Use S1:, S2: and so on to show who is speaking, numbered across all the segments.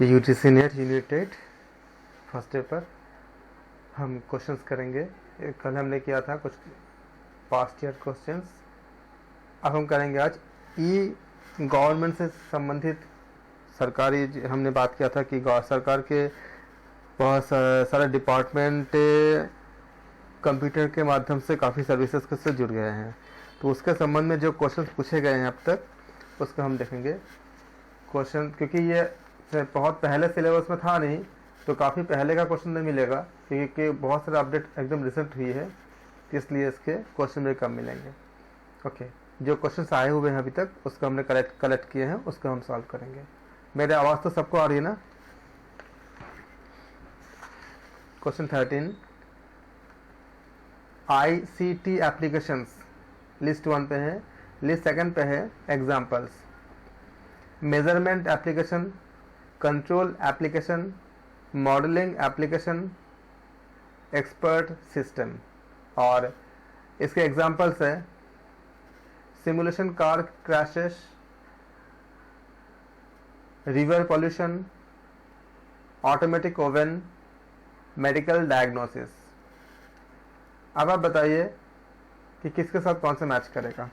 S1: UGC net unit 8 first paper हम questions करेंगे। कल हमने किया था कुछ पास्ट ईयर क्वेश्चंस, अब हम करेंगे आज ई गवर्नमेंट से संबंधित सरकारी। हमने बात किया था कि सरकार के बहुत सारे डिपार्टमेंट कंप्यूटर के माध्यम से काफ़ी सर्विसेज से जुड़ गए हैं, तो उसके संबंध में जो क्वेश्चंस पूछे गए हैं अब तक उसको हम देखेंगे क्वेश्चन। क्योंकि ये बहुत पहले सिलेबस में था नहीं, तो काफ़ी पहले का क्वेश्चन नहीं मिलेगा, क्योंकि बहुत सारे अपडेट एकदम रिसेंट हुई है, इसलिए इसके क्वेश्चन भी कम मिलेंगे। ओके, जो क्वेश्चन आए हुए हैं अभी तक उसको हमने कलेक्ट किए हैं, उसको हम सॉल्व करेंगे। मेरी आवाज़ तो सबको आ रही है ना? क्वेश्चन 13, ICT एप्लीकेशंस लिस्ट 1 पे है, लिस्ट 2 पे है examples. Measurement application, control application, modelling application, expert system. और इसके एग्जाम्पल्स है simulation car crashes, river pollution, automatic oven, medical diagnosis. अब आप बताइए कि किसके साथ कौन सा मैच करेगा।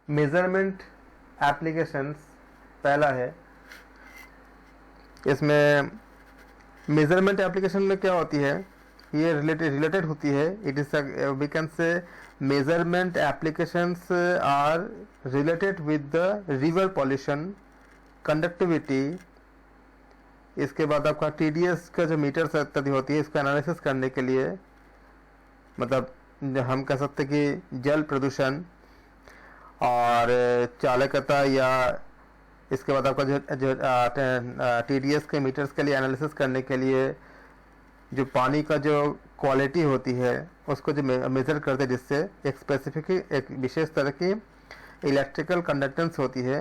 S1: मेजरमेंट एप्लीकेशंस पहला है। इसमें मेजरमेंट एप्लीकेशन में क्या होती है, ये रिलेटेड होती है। It is we can say measurement applications are related with the river pollution, conductivity. इसके बाद आपका TDS का जो मीटर्स इत्यादि होती है, इसका एनालिसिस करने के लिए, मतलब हम कह सकते हैं कि जल प्रदूषण और चालकता, या इसके बाद आपका जो TDS के मीटर्स के लिए एनालिसिस करने के लिए जो पानी का जो क्वालिटी होती है उसको जो मेज़र करते हैं, जिससे एक स्पेसिफिक एक विशेष तरह की इलेक्ट्रिकल कंडक्टेंस होती है,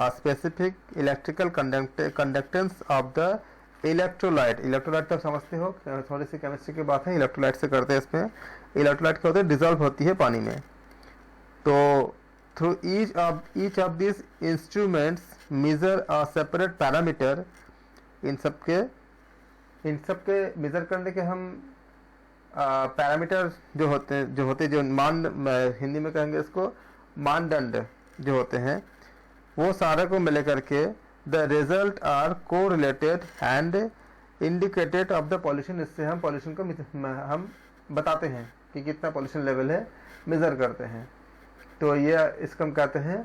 S1: specific electrical conductance of the electrolyte. Electrolyte तो आप समझते हो, थोड़ी सी केमिस्ट्री की बात है, इलेक्ट्रोलाइट से करते हैं। इसमें इलेक्ट्रोलाइट क्या होता है, डिजॉल्व होती है पानी में। तो through each of these instruments measure a separate parameter। इन सब के मेजर करने के हम पैरामीटर जो होते मान, हिंदी में कहेंगे इसको मानदंड जो होते हैं, वो सारे को मिले करके द रिजल्ट आर को related and indicated of the pollution. इससे हम पॉल्यूशन को हम बताते हैं कि कितना पॉल्यूशन लेवल है, मेजर करते हैं। तो ये इसको हम कहते हैं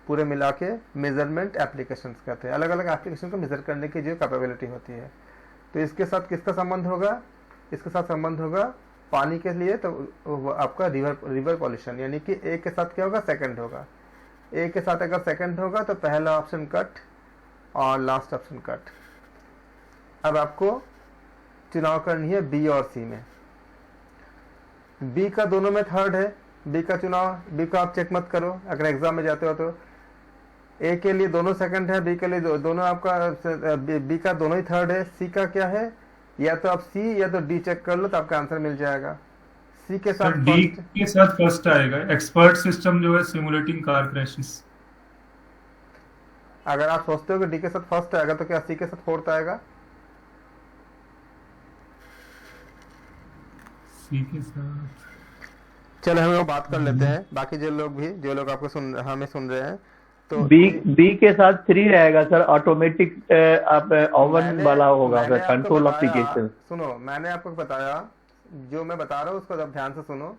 S1: पूरे मिला के मेजरमेंट एप्लीकेशंस कहते हैं। अलग अलग एप्लीकेशन को मेजर करने की जो कैपेबिलिटी होती है। तो इसके साथ किसका संबंध होगा, इसके साथ संबंध होगा पानी के लिए, तो आपका रिवर पॉल्यूशन, यानी कि ए के साथ क्या होगा, सेकंड होगा। ए के साथ अगर सेकंड होगा तो पहला ऑप्शन कट और लास्ट ऑप्शन कट। अब आपको चुनाव करनी है बी और सी में। बी का दोनों में थर्ड है, बी का चुनाव, बी का आप चेक मत करो अगर एग्जाम में जाते हो तो। ए के लिए दोनों सेकंड है, बी के लिए दोनों आपका, बी का दोनों ही थर्ड है। सी का क्या है, या तो आप सी या तो डी चेक कर लो तो आपका आंसर मिल जाएगा। सी के साथ
S2: डी के साथ फर्स्ट आएगा एक्सपर्ट सिस्टम, जो है सिमुलेटिंग कार क्रैशेस।
S1: अगर आप सोचते हो कि डी के साथ फर्स्ट आएगा तो क्या सी के साथ फोर्थ आएगा?
S2: सी के साथ
S1: चलो हम लोग बात कर लेते हैं, बाकी जो लोग आपको हमें सुन रहे हैं। तो
S3: बी के साथ 3 रहेगा सर, ऑटोमेटिक आप ओवन वाला होगा सर,
S1: मैंने आपको
S3: कंट्रोल
S1: बताया,
S3: एप्लीकेशन।
S1: सुनो, मैंने आपको बताया, जो मैं बता रहा हूँ उसको जब ध्यान से सुनो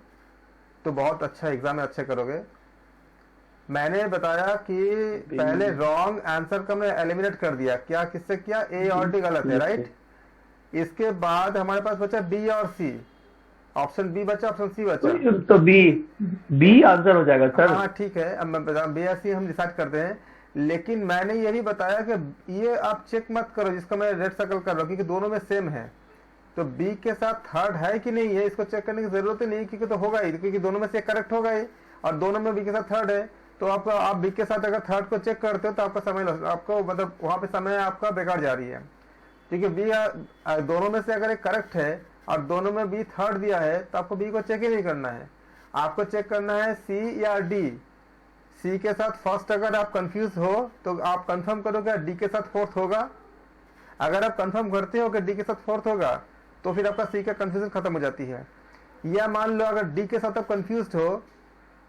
S1: तो बहुत अच्छा एग्जाम में अच्छे करोगे। मैंने बताया कि पहले रॉन्ग आंसर का मैं एलिमिनेट कर दिया। क्या किससे किया? ए और डी गलत है, राइट। इसके बाद हमारे पास बचा बी और सी। ऑप्शन बी बचा, ऑप्शन सी बचा,
S3: तो बी आंसर हो जाएगा सर।
S1: हाँ ठीक है, अब मैं बता, बी या सी हम डिसाइड करते हैं। लेकिन मैंने ये भी बताया कि ये आप चेक मत करो, जिसका मैं रेड सर्कल कर रहा हूँ, क्योंकि दोनों में सेम है। तो बी के साथ थर्ड है कि नहीं है, इसको चेक करने की जरूरत ही नहीं, क्योंकि तो होगा ही, क्योंकि दोनों में से करेक्ट होगा ही, और दोनों में बी के साथ थर्ड है। तो आप बी के साथ अगर थर्ड को चेक करते हो तो आपका समय आपको मतलब वहां पे समय आपका बेकार जा रही है, क्योंकि बी दोनों में से अगर एक करेक्ट है और दोनों में बी थर्ड दिया है तो आपको बी को चेक ही नहीं करना है, आपको चेक करना है सी या डी। सी के साथ फर्स्ट अगर आप कंफ्यूज हो तो आप कंफर्म करोगे डी के साथ फोर्थ होगा। अगर आप कंफर्म करते हो कि डी के साथ फोर्थ होगा तो फिर आपका सी का कंफ्यूजन खत्म हो जाती है। या मान लो अगर डी के साथ आप कंफ्यूज हो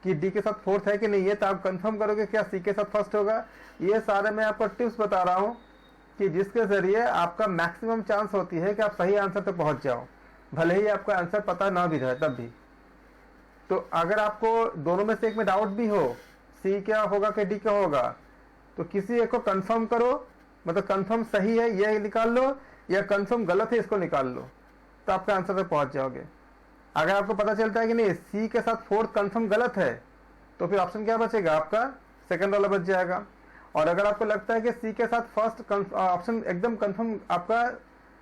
S1: कि डी के साथ फोर्थ है कि नहीं है तो आप कंफर्म करोगे क्या सी के साथ फर्स्ट होगा। ये सारे मैं आपको टिप्स बता रहा हूँ कि जिसके जरिए आपका मैक्सिमम चांस होती है कि आप सही आंसर तक पहुंच जाओ, भले ही आपका आंसर पता ना भी रहे तब भी। तो अगर आपको दोनों में से एक में डाउट भी हो सी क्या होगा कि डी क्या होगा, तो किसी एक को कंफर्म करो, मतलब कंफर्म सही है ये निकाल लो या कंफर्म गलत है इसको निकाल लो, तो आपका आंसर तक पहुंच जाओगे। अगर आपको पता चलता है कि नहीं सी के साथ फोर्थ कंफर्म गलत है तो फिर ऑप्शन क्या बचेगा, आपका सेकंड वाला बच जाएगा। और अगर आपको लगता है कि सी के साथ फर्स्ट ऑप्शन एकदम कंफर्म आपका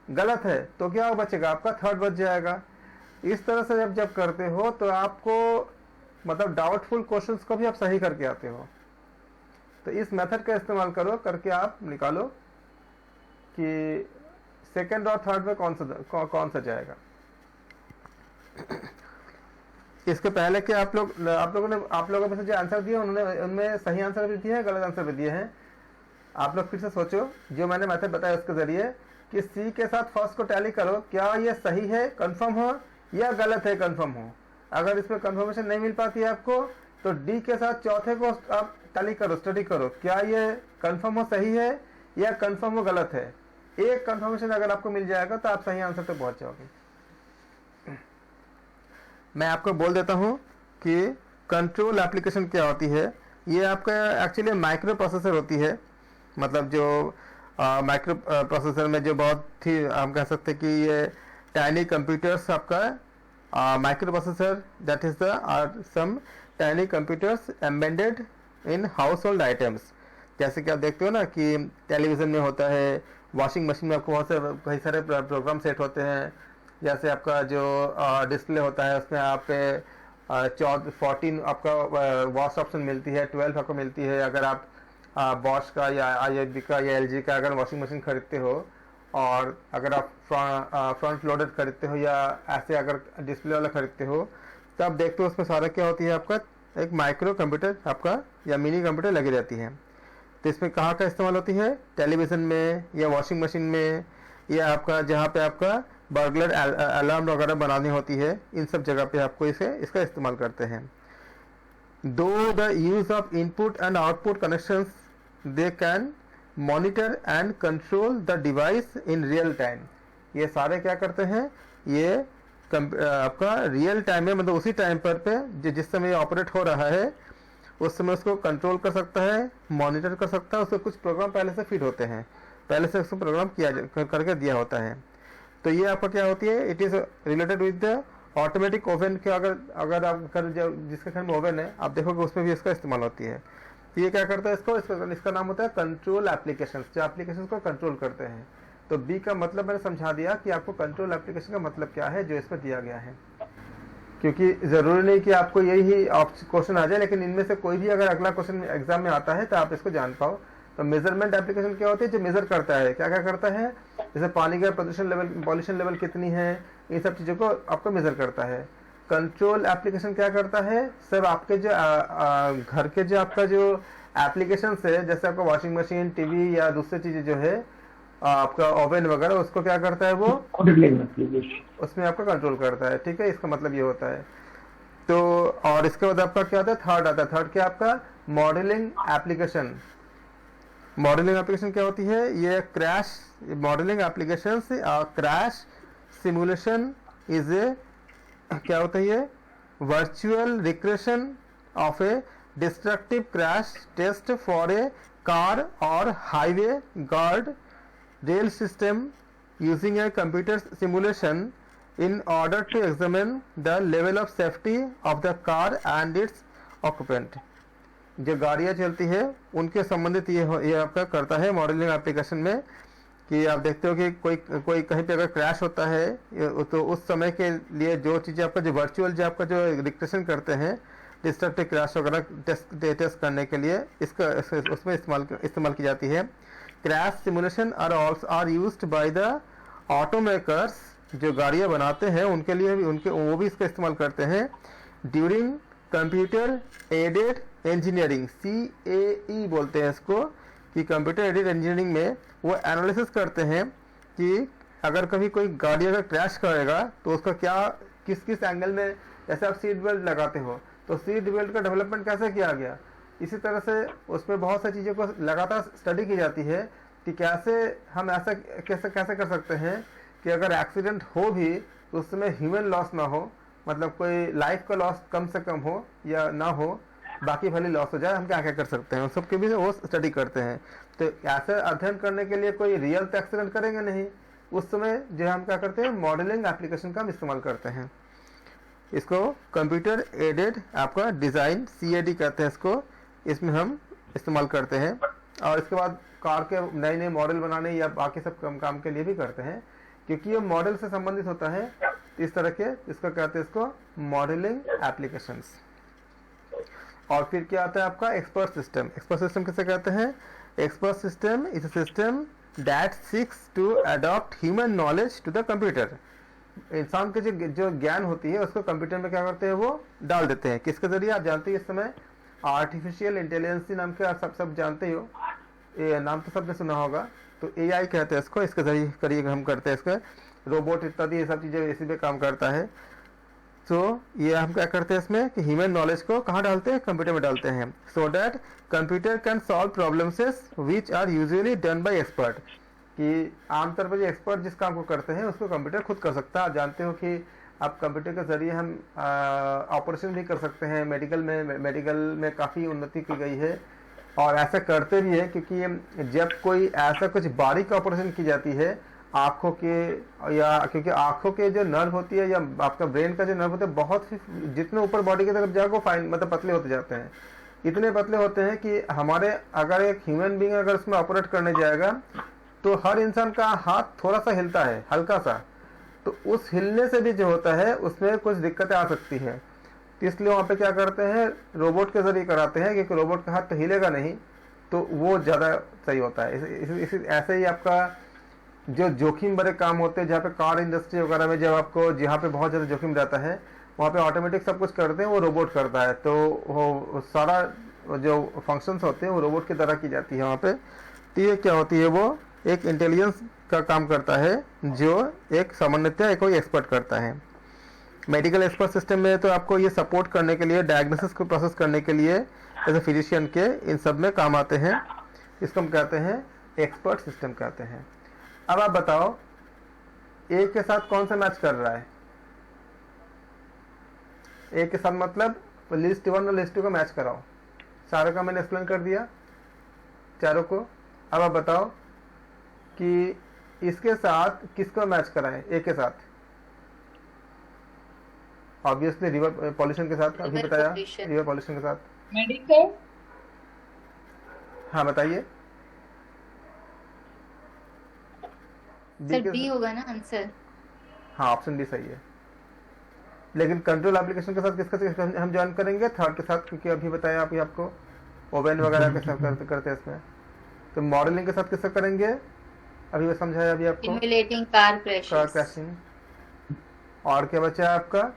S1: गलत है तो क्या बचेगा, आपका थर्ड बच जाएगा। इस तरह से जब करते हो तो आपको मतलब डाउटफुल क्वेश्चंस को भी आप सही करके आते हो। तो इस मेथड का इस्तेमाल करो, करके आप निकालो कि सेकंड और थर्ड में कौन सा जाएगा। इसके पहले कि आप लोगों में से जो आंसर दिए उन्होंने उनमें सही आंसर भी दिए हैं, गलत आंसर भी दिए हैं। आप लोग फिर से सोचो जो मैंने मेथड बताया उसके जरिए कि सी के साथ फर्स्ट को टैली करो, क्या ये सही है कंफर्म हो या गलत है कंफर्म हो। अगर इसमें कंफर्मेशन नहीं मिल पाती है आपको तो डी के साथ चौथे को आप टैली करो, स्टडी करो, क्या ये कंफर्म हो सही है या कंफर्म हो गलत है। एक कंफर्मेशन अगर आपको मिल जाएगा तो आप सही आंसर तक पहुंच जाओगे। मैं आपको बोल देता हूं कि कंट्रोल एप्लीकेशन क्या होती है। ये आपका एक्चुअली माइक्रो प्रोसेसर होती है, मतलब जो माइक्रो प्रोसेसर में जो बहुत ही हम कह सकते हैं कि ये टाइनी कंप्यूटर्स आपका microprocessor that is the some tiny computers embedded in household items. जैसे कि आप देखते हो ना कि टेलीविज़न में होता है, वॉशिंग मशीन में आपको बहुत से कई सारे प्रोग्राम सेट होते हैं। जैसे आपका जो डिस्प्ले होता है उसमें आप 14 आपका वॉश ऑप्शन मिलती है, 12 आपको मिलती है। अगर आप बॉश का या IFB का या LG का अगर वॉशिंग मशीन खरीदते हो और अगर आप फ्रंट लोडेड खरीदते हो या ऐसे अगर डिस्प्ले वाला खरीदते हो तो आप देखते हो उसमें सारा क्या होती है, आपका एक माइक्रो कंप्यूटर आपका या मिनी कंप्यूटर लगी रहती है। तो इसमें कहाँ का इस्तेमाल होती है, टेलीविज़न में या वॉशिंग मशीन में या आपका जहाँ पे आपका बर्गलर अलार्म वगैरह बनानी होती है, इन सब जगह पे आपको इसका इस्तेमाल करते हैं। दो the use of input and output connections they can monitor and control the device in real time. ये सारे क्या करते हैं, ये आपका रियल टाइम में, मतलब उसी टाइम पर पे जिस समय ये ऑपरेट हो रहा है उस समय उसको कंट्रोल कर सकता है, मॉनिटर कर सकता है। उसको कुछ प्रोग्राम पहले से फिट होते हैं, पहले से उसको प्रोग्राम करके दिया होता है। तो ये आपका क्या होती है, it is related with the automatic oven के। अगर आप जिसके घर में ओवन है आप देखोगे उसमें भी इसका इस्तेमाल होती है। तो ये क्या करता है, इसका नाम होता है कंट्रोल एप्लीकेशंस, जो एप्लीकेशंस को कंट्रोल करते हैं। तो बी का मतलब मैंने समझा दिया कि आपको कंट्रोल एप्लीकेशन का मतलब क्या है जो इसमें दिया गया है, क्योंकि ज़रूरी नहीं कि आपको यही क्वेश्चन आ जाए, लेकिन इनमें से कोई भी अगर अगला क्वेश्चन एग्जाम में आता है तो आप इसको जान पाओ। तो मेजरमेंट एप्लीकेशन क्या होती है, जो मेजर करता है, क्या क्या करता है, जैसे पानी का पॉल्यूशन लेवल कितनी है, इन सब चीज़ों को आपको मेजर करता है। कंट्रोल एप्लीकेशन क्या करता है, सब आपके जो घर के जो आपका जो एप्लीकेशन है, जैसे आपका वॉशिंग मशीन, टीवी या दूसरी चीज़ें जो है आपका ओवन वगैरह, उसको क्या करता है, वो उसमें आपका कंट्रोल करता है। ठीक है, इसका मतलब ये होता है। तो और इसके बाद आपका क्या आता है, थर्ड आता है। थर्ड क्या आपका मॉडलिंग एप्लीकेशन। मॉडलिंग एप्लीकेशन क्या होती है, ये क्रैश मॉडलिंग एप्लीकेशन से क्रैश सिमुलेशन इज ए क्या होता है, ये virtual recreation of a destructive crash test for a car और highway guard rail system using a computer simulation in order to examine the level of safety of the car and its occupant। जो गाड़ियाँ चलती है उनके संबंधित ये आपका करता है मॉडलिंग एप्लीकेशन में, कि आप देखते हो कि कोई कहीं पे अगर क्रैश होता है तो उस समय के लिए जो चीज़ें आपका जो वर्चुअल जो आपका जो रिक्रिएशन करते हैं डिस्ट्रक्टिव क्रैश वगैरह टेस्ट करने के लिए उसमें इस्तेमाल की जाती है। Crash simulation are used by the automakers जो गाड़ियाँ बनाते हैं उनके लिए भी वो भी इसका इस्तेमाल करते हैं during computer aided engineering, CAE बोलते हैं इसको, कि कंप्यूटर एडेड इंजीनियरिंग में वो एनालिसिस करते हैं कि अगर कभी कोई गाड़ी अगर क्रैश करेगा तो उसका क्या किस किस एंगल में, जैसे आप सीट बेल्ट लगाते हो तो सीट बेल्ट का डेवलपमेंट कैसे किया गया, इसी तरह से उसमें बहुत सारी चीज़ों को लगातार स्टडी की जाती है कि कैसे हम ऐसा कैसे कर सकते हैं कि अगर एक्सीडेंट हो भी तो उसमें ह्यूमन लॉस ना हो, मतलब कोई लाइफ का लॉस कम से कम हो या ना हो, बाकी भले लॉस हो जाए, हम क्या क्या कर सकते हैं उन सब के भी वो स्टडी करते हैं। तो ऐसे अध्ययन करने के लिए कोई रियल तो एक्सीडेंट करेंगे नहीं, उस समय जो हम क्या करते हैं मॉडलिंग एप्लीकेशन का हम इस्तेमाल करते हैं। इसको कंप्यूटर एडेड आपका डिज़ाइन CAD कहते हैं इसको, इसमें हम इस्तेमाल करते हैं। और इसके बाद कार के नए नए मॉडल बनाने या बाकी सब काम के लिए भी करते हैं, क्योंकि ये मॉडल से संबंधित होता है। इस तरह के इसको कहते हैं इसको मॉडलिंग एप्लीकेशंस। और फिर क्या आता है आपका एक्सपर्ट सिस्टम। एक्सपर्ट सिस्टम किसे कहते हैं? Expert system is a system that seeks to adopt human knowledge to the computer. इंसान के जो ज्ञान होती है उसको कंप्यूटर में क्या करते हैं वो डाल देते हैं। किसके जरिए? आप जानते हैं इस समय आर्टिफिशियल इंटेलिजेंस नाम के आप सब जानते हो, ये नाम तो सबने सुना होगा। तो AI कहते हैं इसको, इसके जरिए करिए हम करते हैं इसका, रोबोट इत्यादि ये सब चीज़ें इसी पे काम करता है। तो ये हम क्या करते हैं इसमें कि ह्यूमन नॉलेज को कहाँ डालते हैं? कंप्यूटर में डालते हैं, so that computer can solve problems which are usually done by expert. कि आमतौर पर जो एक्सपर्ट जिस काम को करते हैं उसको कंप्यूटर खुद कर सकता है। आप जानते हो कि आप कंप्यूटर के जरिए हम ऑपरेशन भी कर सकते हैं। मेडिकल में काफ़ी उन्नति की गई है और ऐसा करते भी है, क्योंकि जब कोई ऐसा कुछ बारीक ऑपरेशन की जाती है आँखों के, या क्योंकि आँखों के जो नर्व होती है या आपका ब्रेन का जो नर्व होता है बहुत जितने ऊपर बॉडी की तरफ जाओ फाइन मतलब पतले होते जाते हैं। इतने पतले होते हैं कि हमारे अगर एक ह्यूमन बीइंग अगर उसमें ऑपरेट करने जाएगा तो हर इंसान का हाथ थोड़ा सा हिलता है, हल्का सा, तो उस हिलने से भी जो होता है उसमें कुछ दिक्कतें आ सकती हैं। तो इसलिए वहाँ पे क्या करते हैं रोबोट के जरिए कराते हैं, क्योंकि रोबोट का हाथ तो हिलेगा नहीं, तो वो ज़्यादा सही होता है। ऐसे ही आपका जो जोखिम भरे काम होते हैं, जहाँ पे कार इंडस्ट्री वगैरह में जब आपको जहाँ पे बहुत ज़्यादा जोखिम रहता है वहाँ पे ऑटोमेटिक सब कुछ करते हैं, वो रोबोट करता है। तो वो सारा जो फंक्शंस होते हैं वो रोबोट की तरह की जाती है वहाँ पे। तो ये क्या होती है, वो एक इंटेलिजेंस का काम करता है जो एक सामान्यतः कोई एक्सपर्ट करता है। मेडिकल एक्सपर्ट सिस्टम में तो आपको ये सपोर्ट करने के लिए, डायग्नोसिस को प्रोसेस करने के लिए एज ए फिजिशियन के इन सब में काम आते हैं। इसको हम कहते हैं एक्सपर्ट सिस्टम कहते हैं। अब आप बताओ एक के साथ कौन सा मैच कर रहा है? एक के साथ मतलब लिस्ट 1 और लिस्ट 2 का मैच कराओ। सारे का मैंने एक्सप्लेन कर दिया चारों को। अब आप बताओ कि इसके साथ किसको मैच कराएं? एक के साथ ऑब्वियसली रिवर पॉल्यूशन के साथ, अभी बताया रिवर पॉल्यूशन के साथ।
S4: मेडिकल।
S1: हाँ बताइए।
S5: सर डी होगा ना आंसर?
S1: हाँ ऑप्शन डी सही है, लेकिन कंट्रोल एप्लीकेशन के साथ किसका हम ज्वाइन करेंगे? थर्ड के साथ, क्योंकि अभी बताया आपको ओवेन वगैरह के साथ करते हैं इसमें। तो मॉडलिंग के साथ किसका करेंगे? अभी मैं समझाया अभी आपको,
S5: सिमुलेटिंग कार क्रैशिंग।
S1: और क्या बचा है आपका?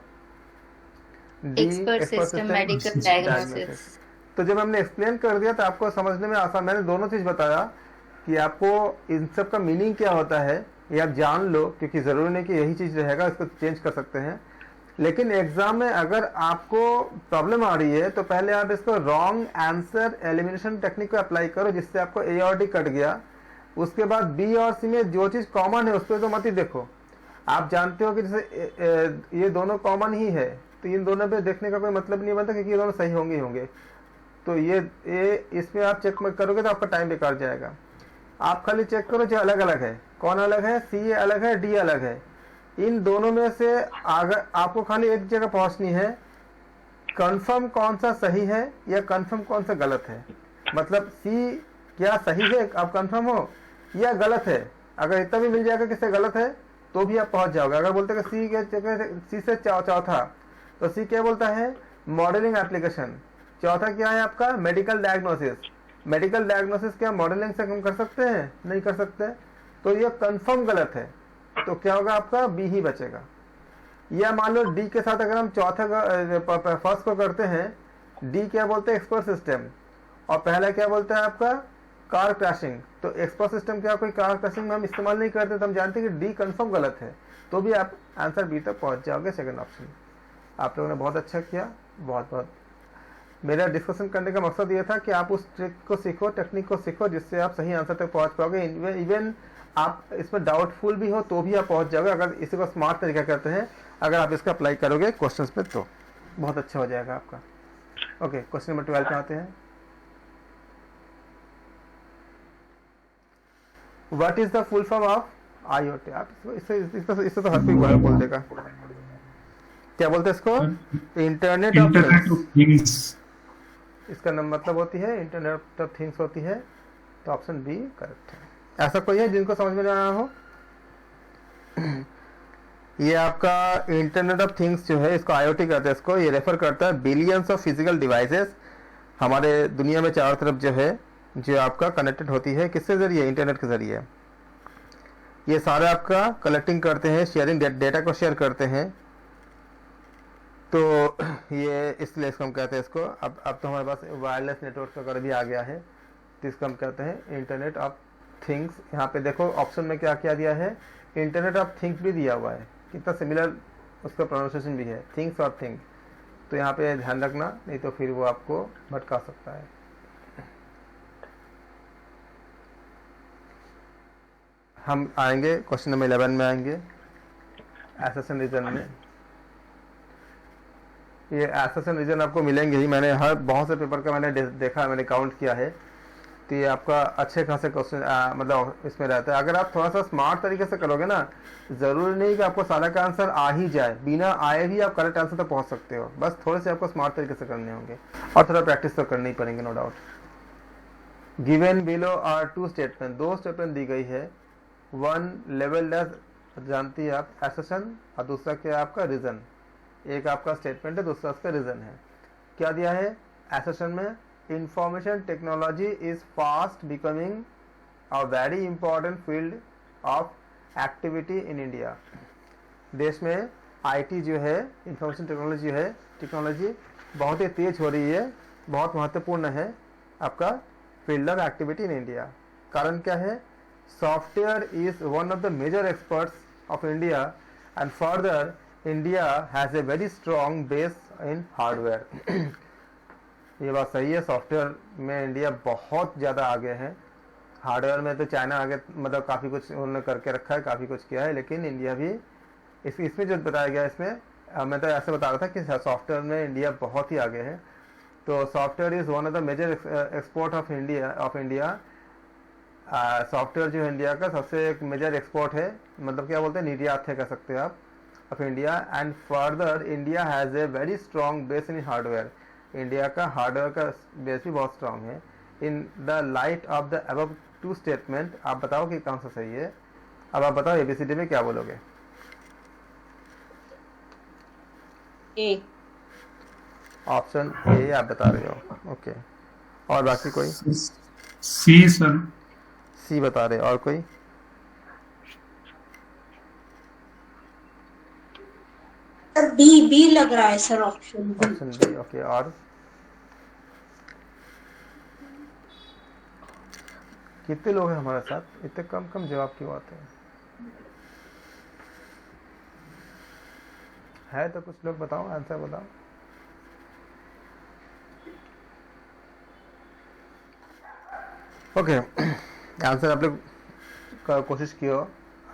S5: Expert system medical diagnosis.
S1: तो जब हमने एक्सप्लेन कर दिया तो आपको समझने में आसान, मैंने दोनों चीज बताया कि आपको इन सब का मीनिंग क्या होता है ये आप जान लो, क्योंकि जरूरी नहीं कि यही चीज रहेगा, इसको चेंज कर सकते हैं। लेकिन एग्जाम में अगर आपको प्रॉब्लम आ रही है तो पहले आप इसको रॉन्ग आंसर एलिमिनेशन टेक्निक को अप्लाई करो, जिससे आपको ए और डी कट गया। उसके बाद बी और सी में जो चीज कॉमन है उस पर तो मत ही देखो। आप जानते हो कि जैसे ये दोनों कॉमन ही है, तो इन दोनों पे देखने का कोई मतलब नहीं बनता, क्योंकि ये दोनों सही होंगे ही होंगे। तो ये इसमें आप चेक करोगे तो आपका टाइम बेकार जाएगा। आप खाली चेक करो जो अलग अलग है, कौन अलग है? सी अलग है, डी अलग है। इन दोनों में से अगर आपको खाली एक जगह पहुंचनी है, कंफर्म कौन सा सही है या कंफर्म कौन सा गलत है। मतलब सी क्या सही है, आप कंफर्म हो, या गलत है। अगर इतना भी मिल जाएगा कि से गलत है तो भी आप पहुंच जाओगे। अगर बोलते कि सी के सी से चौथा, तो सी क्या बोलता है? Modelling application. चौथा क्या है आपका? Medical diagnosis. मेडिकल डायग्नोसिस क्या मॉडलिंग से हम कर सकते हैं? नहीं कर सकते। तो ये कंफर्म गलत है। तो क्या होगा, आपका बी ही बचेगा। या मान लो डी के साथ अगर हम फर्स्ट को करते हैं, डी क्या बोलते हैं, एक्सपर्ट सिस्टम, और पहला क्या बोलते हैं आपका, कार क्रैशिंग। तो एक्सपर्ट सिस्टम क्या, कोई कार क्रैशिंग में हम इस्तेमाल नहीं करते, तो हम जानते हैं कि डी कंफर्म गलत है, तो भी आप आंसर बी तक पहुंच जाओगे, सेकंड ऑप्शन। आप लोगों ने बहुत अच्छा किया, बहुत बहुत। मेरा डिस्कशन करने का मकसद ये था कि आप उस ट्रिक को सीखो, टेक्निक को सीखो, जिससे आप सही आंसर तक पहुंच पाओगे। इवन आप इसमें डाउटफुल भी हो तो भी आप पहुंच जाओगे, अगर इसी को स्मार्ट तरीका करते हैं, अगर आप इसका अप्लाई करोगे क्वेश्चंस पे तो बहुत अच्छा हो जाएगा आपका। ओके, क्वेश्चन नंबर 12 पे आते हैं। What is the full form of IoT? आप इससे तो हर कोई बोल देगा। क्या बोलते हैं इसको, internet of
S2: internet of things.
S1: इसका मतलब होती है इंटरनेट ऑफ थिंग्स होती है, तो ऑप्शन बी करेक्ट है। ऐसा कोई है जिनको समझ में ना आया हो? ये आपका इंटरनेट ऑफ थिंग्स जो है, इसको IoT कहते हैं, इसको ये रेफर करता है बिलियंस ऑफ फिजिकल डिवाइसेस हमारे दुनिया में चारों तरफ जो है, जो आपका कनेक्टेड होती है, किसके जरिए, इंटरनेट के जरिए। ये सारे आपका कलेक्टिंग करते हैं, शेयरिंग, डेटा को शेयर करते हैं, तो ये इसलिए इसको हम कहते हैं इसको। अब तो हमारे पास वायरलेस नेटवर्क वगैरह भी आ गया है, तो इसको हम कहते हैं इंटरनेट ऑफ थिंग्स। यहाँ पे देखो ऑप्शन में क्या क्या दिया है, इंटरनेट ऑफ थिंग्स भी दिया हुआ है, कितना सिमिलर उसका प्रोनाउंसिएशन भी है, थिंग्स और थिंग। तो यहाँ पे ध्यान रखना, नहीं तो फिर वो आपको भटका सकता है। हम आएंगे क्वेश्चन नंबर 11 में आएंगे, एसेशन रीजन में। ये एसेशन रीजन आपको मिलेंगे ही, मैंने हर बहुत से पेपर का मैंने देखा, मैंने काउंट किया है, तो ये आपका अच्छे खासे क्वेश्चन मतलब इसमें रहता है। अगर आप थोड़ा सा स्मार्ट तरीके से करोगे ना, जरूरी नहीं कि आपको सारा का आंसर आ ही जाए, बिना आए भी आप करेक्ट आंसर तक पहुंच सकते हो, बस थोड़े से आपको स्मार्ट तरीके से करने होंगे, और थोड़ा प्रैक्टिस तो करनी ही पड़ेंगे, no doubt. Given below are two statement, दो स्टेटमेंट दी गई है, वन लेवल जानती है आप, एसेशन, और दूसरा क्या है आपका, रीजन। एक आपका स्टेटमेंट है, दूसरा उसका रीजन है। क्या दिया है एसेशन में, information technology is fast becoming a very important field of activity in India. देश में IT जो है, इंफॉर्मेशन टेक्नोलॉजी है, टेक्नोलॉजी बहुत ही तेज हो रही है, बहुत महत्वपूर्ण है आपका field of activity in India. कारण क्या है, software is one of the major experts of India, and further India has a very strong base in hardware. ये बात सही है, सॉफ्टवेयर में इंडिया बहुत ज़्यादा आगे है, हार्डवेयर में तो चाइना आगे, मतलब काफ़ी कुछ उन्होंने करके रखा है, काफ़ी कुछ किया है, लेकिन इंडिया भी इसमें जो बताया गया, इसमें मैं तो ऐसे बता रहा था कि सॉफ्टवेयर में इंडिया बहुत ही आगे है। तो software is one of the major export of India. Software जो है इंडिया का सबसे एक मेजर एक्सपोर्ट है, मतलब क्या बोलते हैं, निर्यात है कह सकते हैं आप, of India. And further India has a very strong base in hardware, India का हार्डवेयर का बेस भी बहुत स्ट्रॉन्ग है। In the light of the above two statement, आप बताओ कि कौन सा सही है। अब आप बताओ ABCD में क्या बोलोगे।
S5: ए,
S1: ऑप्शन ए आप बता रहे हो, ओके। और बाकी कोई?
S2: सी सर।
S1: सी बता रहे, और कोई?
S4: सर बी लग रहा है सर, ऑप्शन
S1: बी, ओके। और कितने लोग हैं हमारे साथ, इतने कम जवाब क्यों आते हैं? है तो कुछ लोग बताओ, आंसर बताओ। ओके, आंसर आप लोग कोशिश की हो,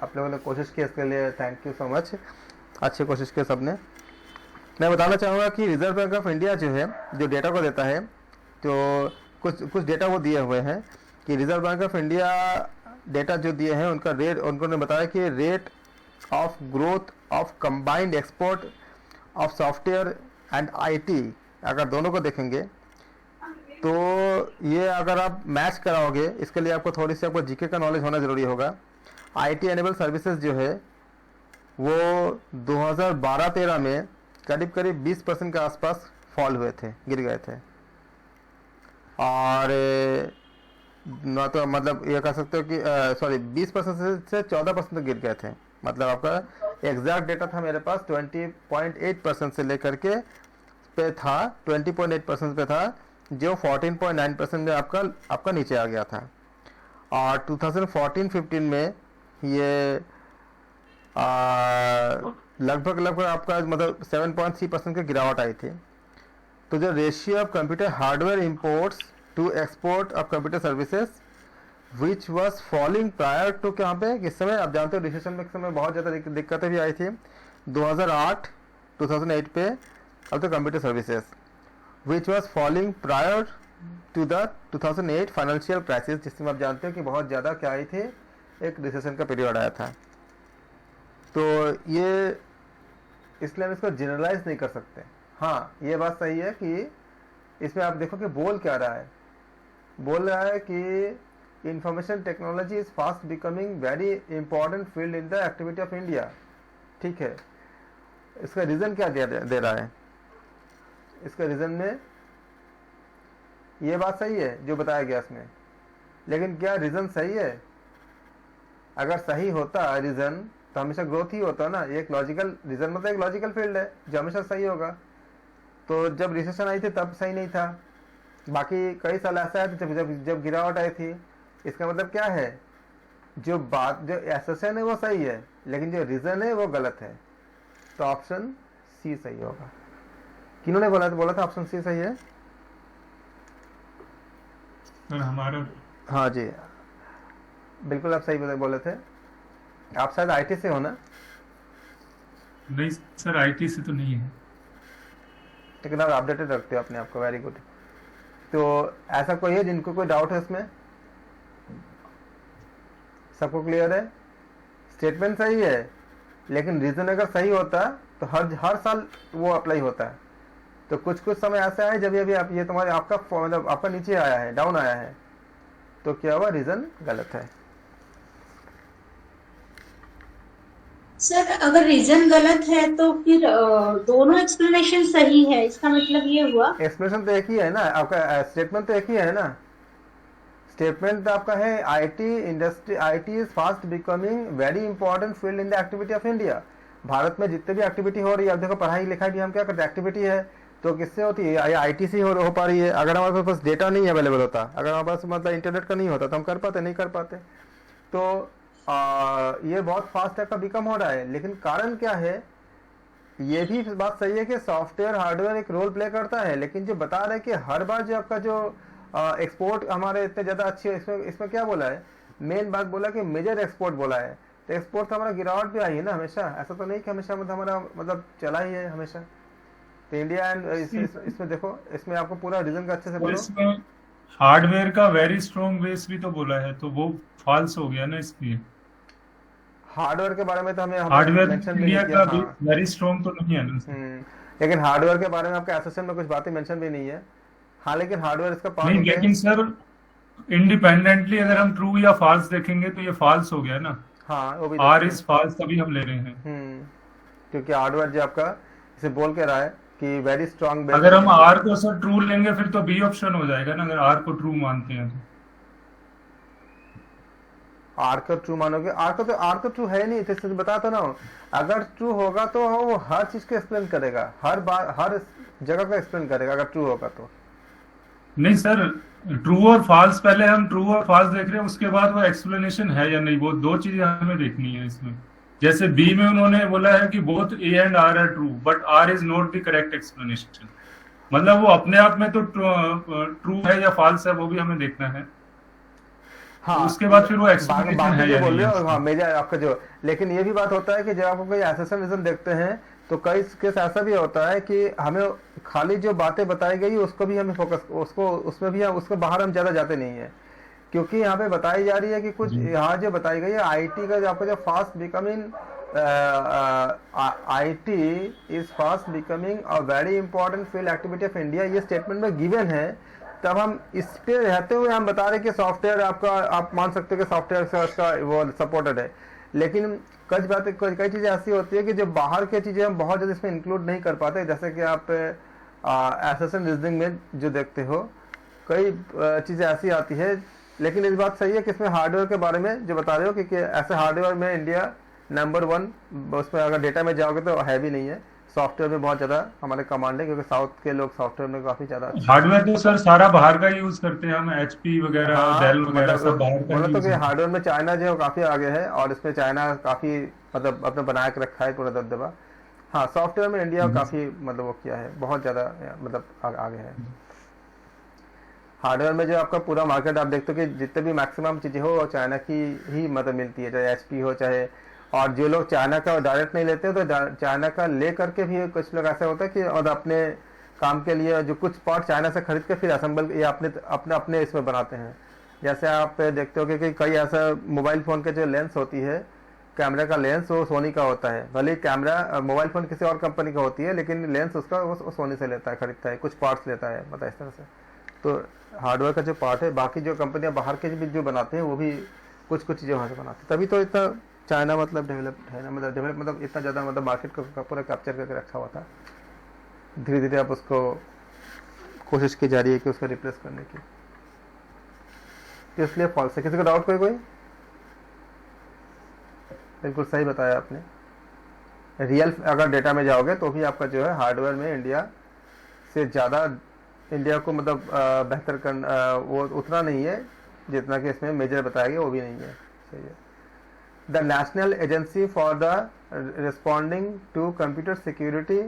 S1: आप लोगों ने कोशिश की, इसके लिए थैंक यू सो मच, अच्छी कोशिश की सबने। मैं बताना चाहूँगा कि रिजर्व बैंक ऑफ इंडिया जो है, जो डेटा को देता है, तो कुछ डेटा वो दिए हुए हैं कि reserve bank of India data जो दिए हैं, उनका रेट, उन्होंने बताया कि rate of growth of combined export of software and IT, अगर दोनों को देखेंगे तो ये अगर आप मैच कराओगे, इसके लिए आपको थोड़ी सी आपको GK का नॉलेज होना ज़रूरी होगा। IT एनेबल सर्विसेज जो है वो 2012-13 में करीब 20% के आसपास फॉल हुए थे, गिर गए थे, और ना तो मतलब ये कह सकते हो कि 20% से 14% तक गिर गए थे मतलब आपका एग्जैक्ट डेटा था मेरे पास 20.8% से लेकर के पे था, 20.8% पे था, जो 14.9% में आपका नीचे आ गया था। और 2014-15 में ये लगभग आपका मतलब 7.3% की गिरावट आई थी। तो जो ratio of computer hardware imports to export of computer services which was falling prior to, यहाँ पे इस समय आप जानते हो रिसेशन में इस समय बहुत ज़्यादा दिक्कतें भी आई थी 2008-2008 पे अब तो computer services which was falling prior to the 2008 financial crisis, जिसमें आप जानते हो कि बहुत ज़्यादा क्या आई थी, एक रिसेशन का पीरियड आया था। तो ये इसलिए हम इसको जनरलाइज नहीं कर सकते। हाँ, ये बात सही है कि इसमें आप देखो कि बोल क्या रहा है, बोल रहा है कि information technology is fast becoming very important field in the activity of India. ठीक है, इसका रीज़न क्या दे रहा है, इसका रीज़न में ये बात सही है जो बताया गया इसमें, लेकिन क्या रीज़न सही है? अगर सही होता रीज़न तो हमेशा ग्रोथ ही होता ना। एक लॉजिकल रीज़न मतलब एक लॉजिकल फील्ड है जो हमेशा सही होगा। तो जब रिसेशन आई थी तब सही नहीं था, बाकी कई साल ऐसा है जब जब जब गिरावट आई थी। इसका मतलब क्या है, जो बात जो एसेशन है वो सही है, लेकिन जो रीज़न है वो गलत है। तो ऑप्शन सी सही होगा। किन्होंने बोला था ऑप्शन सी सही है?
S2: हमारा
S1: हाँ जी, बिल्कुल आप सही बोले थे। आप शायद आईटी से हो ना?
S2: नहीं सर, आईटी से तो नहीं है,
S1: लेकिन आप अपडेटेड रखते हो अपने आप को, वेरी गुड। तो ऐसा कोई है जिनको कोई डाउट है इसमें? सबको क्लियर है? स्टेटमेंट सही है, लेकिन रीजन अगर सही होता तो हर साल वो अप्लाई होता है। तो कुछ समय ऐसा है जब अभी आप ये तुम्हारे आपका मतलब आपका नीचे आया है, डाउन आया है, तो क्या हुआ, रीजन गलत है।
S4: सर अगर रीजन गलत है तो फिर दोनों एक्सप्लेनेशन सही है, इसका मतलब ये हुआ?
S1: एक्सप्लेनेशन तो एक ही है ना आपका, स्टेटमेंट तो एक ही है ना। स्टेटमेंट तो आपका है IT industry, IT is fast becoming very important field in the activity of India. Bharat में जितने भी एक्टिविटी हो रही है, अब देखो पढ़ाई लिखाई भी हम क्या करते हैं, एक्टिविटी है तो किससे होती है, आईटी से हो पा रही है। अगर हमारे पास डेटा नहीं अवेलेबल होता, अगर हमारे पास मतलब इंटरनेट का नहीं होता तो हम कर पाते, नहीं कर पाते। तो ये बहुत फास्ट का बिकम हो रहा है, लेकिन कारण क्या है, ये भी बात सही है कि सॉफ्टवेयर हार्डवेयर एक रोल प्ले करता है, लेकिन जो बता रहे कि हर बार जो आपका जो एक्सपोर्ट हमारे इतने ज़्यादा अच्छी है, इसमें क्या बोला है, मेन बात बोला कि मेजर एक्सपोर्ट बोला है। तो एक्सपोर्ट का हमारा गिरावट भी आई है ना हमेशा, ऐसा तो नहीं कि हमेशा हमारा मतलब चला ही है हमेशा। तो इंडिया एंड इसमें देखो, इसमें आपको पूरा रीजन का अच्छे से बोलो।
S2: इसमें हार्डवेयर का वेरी स्ट्रॉन्ग बेस भी तो बोला है, तो वो फॉल्स हो गया ना। इसलिए
S1: हार्डवेयर के बारे में तो हमें
S2: हार्डवेयर
S1: मेंशन भी
S2: इंडिया
S1: नहीं किया।
S2: का वेरी स्ट्रॉन्ग तो नहीं है ना।
S1: लेकिन हार्डवेयर के बारे में आपके एसोसिएशन में कुछ बातें मेंशन भी नहीं है। हाँ, लेकिन हार्डवेयर इसका पार्ट
S2: नहीं,
S1: होता है।
S2: लेकिन सर इंडिपेंडेंटली अगर हम ट्रू या फॉल्स देखेंगे तो ये फॉल्स हो गया ना।
S1: हाँ, वो भी
S2: आर इज फॉल्स तभी हम ले रहे हैं।
S1: क्योंकि हार्डवेयर जो आपका इसे बोल के रहा है कि वेरी स्ट्रॉन्ग।
S2: अगर हम आर को सर ट्रू लेंगे फिर तो बी ऑप्शन हो जाएगा ना, अगर आर को ट्रू मानते हैं तो।
S1: आर को ट्रू मानोगे, आर को ट्रू है नहीं, तो बताता ना हूँ। अगर ट्रू होगा तो वो हर चीज को एक्सप्लेन करेगा, हर बार हर जगह को एक्सप्लेन करेगा अगर ट्रू होगा तो।
S2: नहीं सर, ट्रू और फॉल्स, पहले हम ट्रू और फॉल्स देख रहे हैं, उसके बाद वो एक्सप्लेनेशन है या नहीं, वो दो चीजें हमें देखनी है इसमें। जैसे बी में उन्होंने बोला है कि both A and R are true but R is not the correct explanation, मतलब वो अपने आप में तो ट्रू है या फॉल्स है वो भी हमें देखना है।
S1: हाँ,
S2: उसके बाद फिर वो एक्सप्लेनेशन है या
S1: बोल रहे हो।
S2: नहीं।
S1: हाँ, मेजर आपका जो, लेकिन ये भी बात होता है कि जब आपको कोई एसेशन रीजन देखते हैं तो कई केस ऐसा भी होता है कि हमें खाली जो बातें बताई गई उसको भी हमें फोकस, उसको उसमें भी उसको बाहर हम ज्यादा जाते नहीं है, क्योंकि यहाँ पे बताई जा रही है कि कुछ यहाँ जो बताई गई है आईटी का जो आपका जो fast becoming, IT is fast becoming a very important field activity of India, ये स्टेटमेंट में गिवन है। तब हम इस पे रहते हुए हम बता रहे कि सॉफ्टवेयर आपका, आप मान सकते हो कि सॉफ्टवेयर से उसका वो सपोर्टेड है, लेकिन कई चीज़ें ऐसी होती है कि जो बाहर की चीज़ें हम बहुत ज़्यादा इसमें इंक्लूड नहीं कर पाते। जैसे कि आप एसेशन रीजनिंग में जो देखते हो कई चीज़ें ऐसी आती है, लेकिन इस बात सही है कि इसमें हार्डवेयर के बारे में जो बता रहे हो कि ऐसे हार्डवेयर में इंडिया नंबर 1 उसमें अगर डेटा में जाओगे तो है भी नहीं है। सॉफ्टवेयर में बहुत ज़्यादा हमारे कमांड है, क्योंकि साउथ के लोग सॉफ्टवेयर में काफ़ी ज़्यादा अच्छे हैं।
S2: हार्डवेयर तो सर सारा बाहर का यूज करते हैं हम, एचपी वगैरह
S1: हाँ,
S2: डेल वगैरह सब
S1: मतलब
S2: बाहर का
S1: बोला तो
S2: यूज
S1: कि
S2: है।
S1: हार्डवेयर में चाइना जो है वो काफ़ी आगे है, और इसमें चाइना काफ़ी मतलब अपने बना के रखा है पूरा दबदबा। हाँ, सॉफ्टवेयर में इंडिया काफ़ी मतलब वो किया है, बहुत ज़्यादा मतलब आगे है। हार्डवेयर में जो आपका पूरा मार्केट आप देखते हो कि जितने भी मैक्सिमम चीज़ें हो वो चाइना की ही मतलब मिलती है, चाहे एचपी हो चाहे, और जो लोग चाइना का डायरेक्ट नहीं लेते तो चाइना का ले करके भी कुछ लोग ऐसा होता है कि और अपने काम के लिए जो कुछ पार्ट चाइना से खरीद के फिर असेंबल या अपने अपने अपने इसमें बनाते हैं। जैसे आप देखते हो कि कई ऐसा मोबाइल फ़ोन के जो लेंस होती है, कैमरा का लेंस वो सोनी का होता है, भले ही कैमरा मोबाइल फ़ोन किसी और कंपनी का होती है, लेकिन लेंस उसका वो सोनी से लेता है, खरीदता है, कुछ पार्ट्स लेता है, मतलब इस तरह से। तो हार्डवेयर का जो पार्ट है, बाकी जो कंपनियां बाहर के भी जो बनाते हैं वो भी कुछ कुछ चीज़ें वहाँ से बनाते हैं, तभी तो इतना चाइना मतलब डेवलप्ड है ना, मतलब डेवलप मतलब इतना ज़्यादा मतलब मार्केट को पूरा कैप्चर करके रखा हुआ था। धीरे धीरे अब उसको कोशिश की जा रही है कि उसको रिप्लेस करने की, तो इसलिए फॉल्स है। किसी का डाउट कोई बिल्कुल सही बताया आपने। रियल अगर डेटा में जाओगे तो भी आपका जो है हार्डवेयर में इंडिया से ज़्यादा, इंडिया को मतलब बेहतर करना वो उतना नहीं है जितना कि इसमें मेजर बताया गया, वो भी नहीं है। सही है। The national agency for the responding to computer security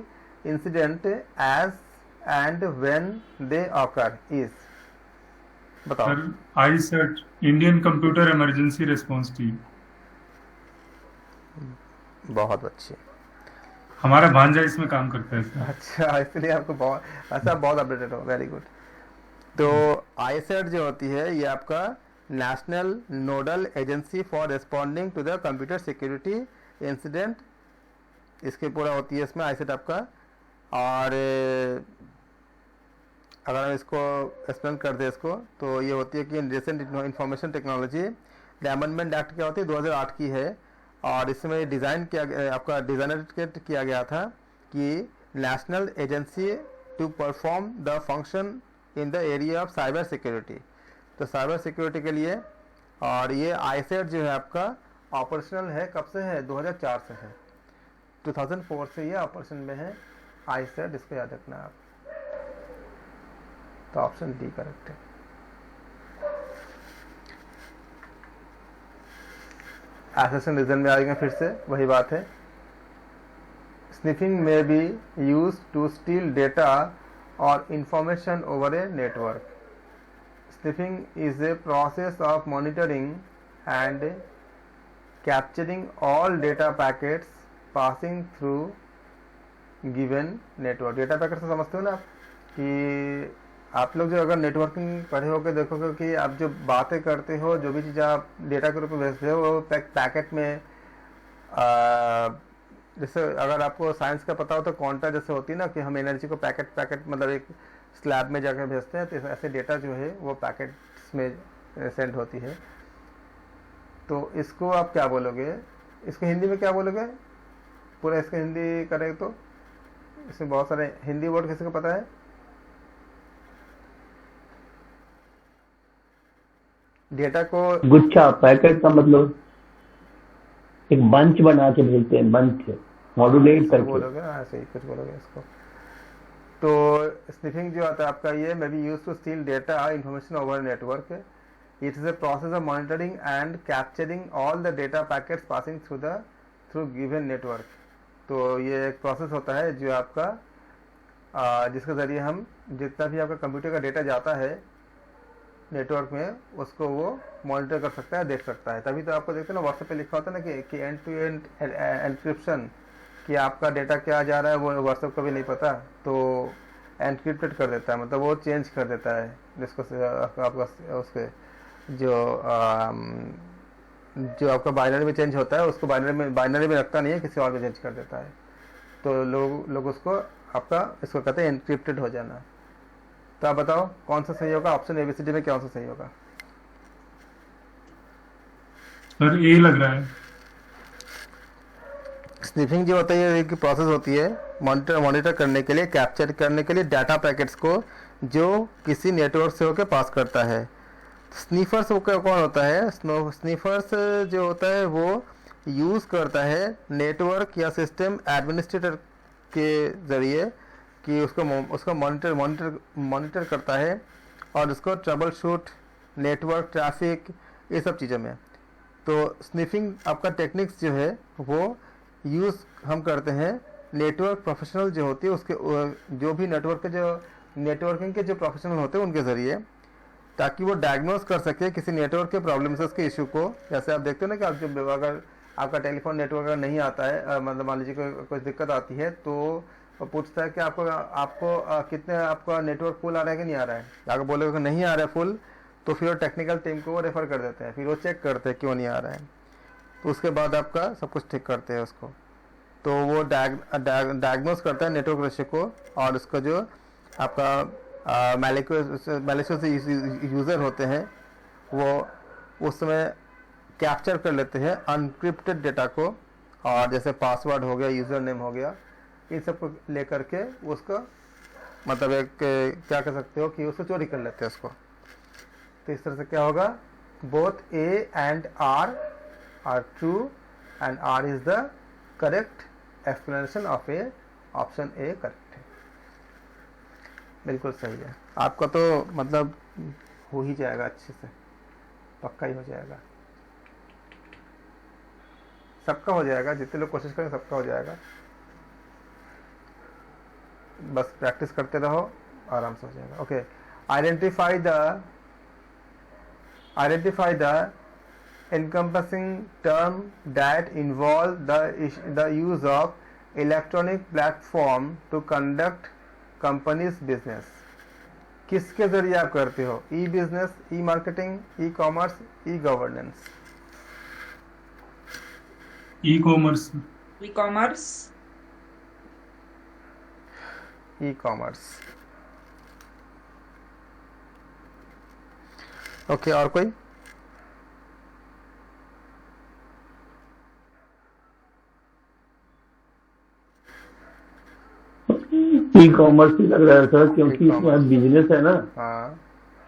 S1: incident as and when they occur is, बताओ।
S2: सर आईसेट, Indian computer emergency response team.
S1: बहुत अच्छी।
S2: हमारा भांजा इसमें काम करता है सर।
S1: अच्छा, इसलिए आपको बहुत ऐसा बहुत अपडेटेड हो, वेरी गुड। तो आईसेट जो होती है ये आपका national nodal agency for responding to the computer security incident, इसके पूरा होती है इसमें आईसेट आपका। और अगर हम इसको एक्सप्लेन कर दें इसको, तो ये होती है कि in recent information technology the amendment act क्या होती है 2008 की है, और इसमें डिज़ाइन किया आपका डिज़ाइनेट किया गया था कि national agency to perform the function in the area of cyber security, तो साइबर सिक्योरिटी के लिए। और ये आईसेट जो है आपका ऑपरेशनल है, कब से है? 2004 से है, 2004 से ये ऑपरेशन में है आईसेट, इसको याद रखना आप। तो ऑप्शन डी करेक्ट है। एसेशन रीजन में आएंगे, फिर से वही बात है। स्निफिंग में be use to steal data और information over a network. Sniffing is a process of monitoring and capturing all data packets passing through given network. Data packet से समझते हो ना आप, कि आप लोग जो अगर नेटवर्किंग पढ़े होकर देखोगे कि आप जो बातें करते हो, जो भी चीज़ आप डेटा के रूप में भेजते हो, वो पैकेट में जैसे अगर आपको साइंस का पता हो तो क्वांटा जैसे होती है ना, कि हम एनर्जी को पैकेट मतलब एक स्लैब में जाकर भेजते हैं, तो ऐसे डेटा जो है वो पैकेट्स में सेंड होती है। तो इसको आप क्या बोलोगे, इसको हिंदी में क्या बोलोगे? पूरा इसका हिंदी करें तो इसमें बहुत सारे हिंदी वर्ड, किसी को पता है? डेटा को
S3: गुच्छा, पैकेट का मतलब एक बंच बना के भेजते हैं, बंच मॉड्यूलेट करके
S1: बोलोगे, ऐसे ही कुछ बोलोगे इसको। तो स्निफिंग जो आता है आपका, ये may be use to steal data information over network. It is a process of monitoring and capturing all the data packets passing through given network. तो ये एक प्रोसेस होता है जो आपका जिसके ज़रिए हम जितना भी आपका कंप्यूटर का डेटा जाता है नेटवर्क में, उसको वो मॉनिटर कर सकता है, देख सकता है। तभी तो आपको देखते हैं ना व्हाट्सएप पे लिखा होता है ना कि एंड टू एंड एनक्रिप्शन, कि आपका डेटा क्या जा रहा है वो व्हाट्सएप को भी नहीं पता, तो एनक्रिप्टेड कर देता है, मतलब वो चेंज कर देता है जिसको आपका उसके जो आपका बाइनरी में चेंज होता है, उसको बाइनरी में रखता नहीं है, किसी और में चेंज कर देता है। तो लोग उसको आपका इसको कहते हैं एनक्रिप्टेड हो जाना। तो आप बताओ कौन सा सही होगा? ऑप्शन एबीसीडी में कौन सा सही होगा?
S2: सर ए लग रहा है।
S1: स्निफिंग जो होता है एक प्रोसेस होती है मॉनिटर करने के लिए, कैप्चर करने के लिए डाटा पैकेट्स को जो किसी नेटवर्क से होकर पास करता है। स्नीफर्स कौन होता है? स्नीफर्स जो होता है वो यूज़ करता है नेटवर्क या सिस्टम एडमिनिस्ट्रेटर के ज़रिए कि उसको मॉनिटर करता है और उसको ट्रबल शूट नेटवर्क ट्रैफिक ये सब चीज़ों में। तो स्निफिंग आपका टेक्निक्स जो है वो यूज़ हम करते हैं नेटवर्क प्रोफेशनल जो होती है उसके जो भी नेटवर्किंग के जो प्रोफेशनल होते हैं उनके ज़रिए, ताकि वो डायग्नोस कर सके किसी नेटवर्क के प्रॉब्लम्स के इशू को। जैसे आप देखते हो ना कि आप जब अगर आपका टेलीफोन नेटवर्क अगर नहीं आता है, मतलब मान लीजिए कुछ दिक्कत आती है तो वो पूछता है कि आपको कितने आपका नेटवर्क फुल आ रहा है कि नहीं आ रहा है। अगर बोले कि नहीं आ रहा है फुल तो फिर वो टेक्निकल टीम को वो रेफ़र कर देते हैं, फिर वो चेक करते हैं क्यों नहीं आ रहा है, तो उसके बाद आपका सब कुछ ठीक करते हैं उसको। तो वो डायग्नोस करता है नेटवर्क रेशो को, और उसका जो आपका मैलिशियस यूज़र होते हैं वो उस समय कैप्चर कर लेते हैं अनक्रिप्टेड डेटा को, और जैसे पासवर्ड हो गया, यूज़र नेम हो गया, इन सब को लेकर के उसको मतलब एक क्या कह सकते हो कि उसको चोरी कर लेते हैं उसको। तो इस तरह से क्या होगा, both A and R are true and R is the correct explanation of A, option A correct है, बिल्कुल सही है। आपका तो मतलब हो ही जाएगा, अच्छे से पक्का ही हो जाएगा, सबका हो जाएगा, जितने लोग कोशिश करें सबका हो जाएगा। बस प्रैक्टिस करते रहो, आराम से हो जाएगा। Okay, identify the encompassing term that involve the use of electronic platform to conduct company's business। किसके जरिए आप करते हो? E business, e marketing, e commerce, e governance.
S2: E commerce.
S6: E commerce.
S1: E commerce. Okay, और कोई?
S3: E commerce ही लग रहा है सर, क्योंकि इसमें बिजनेस है ना।
S1: हाँ,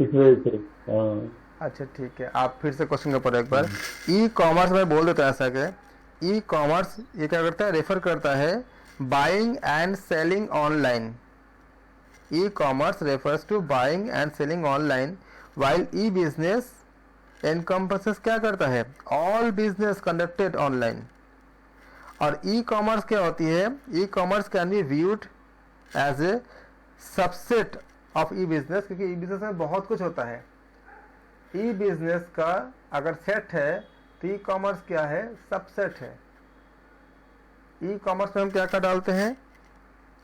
S3: इस वजह से। हाँ,
S1: अच्छा ठीक है, आप फिर से क्वेश्चन के ऊपर एक बार। ई कॉमर्स में बोल देता है ऐसा कि ई कॉमर्स ये क्या करता है, रेफर करता है buying and selling online. E commerce refers to buying and selling online, while e business encompasses क्या करता है, ऑल बिजनेस कंडक्टेड ऑनलाइन। और ई कॉमर्स क्या होती है, e commerce can be viewed as a subset of e business, क्योंकि e business में बहुत कुछ होता है। ई बिजनेस का अगर सेट है तो ई कॉमर्स क्या है, सबसेट है। ई कॉमर्स में हम क्या क्या डालते हैं,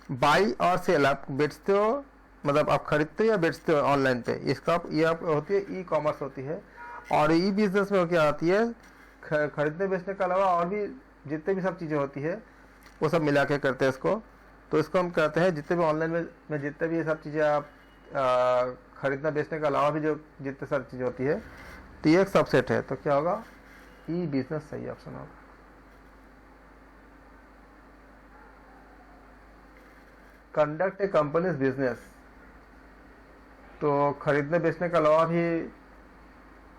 S1: बाई और सेल, आप बेचते हो, मतलब आप खरीदते हो या बेचते हो ऑनलाइन पे, इसका ये आप होती है ई कॉमर्स होती है। और ई बिजनेस में क्या होती है, खरीदने बेचने के अलावा और भी जितने भी सब चीज़ें होती है वो सब मिला के करते हैं इसको। तो इसको हम कहते हैं जितने भी ऑनलाइन में जितने भी ये सब चीज़ें आप खरीदना बेचने के अलावा भी जो जितने सारी चीज़ें होती है, तो ये एक सबसेट है। तो क्या होगा, ई बिजनेस सही ऑप्शन होगा। कंडक्ट ए कंपनीज बिजनेस, तो खरीदने बेचने के अलावा भी,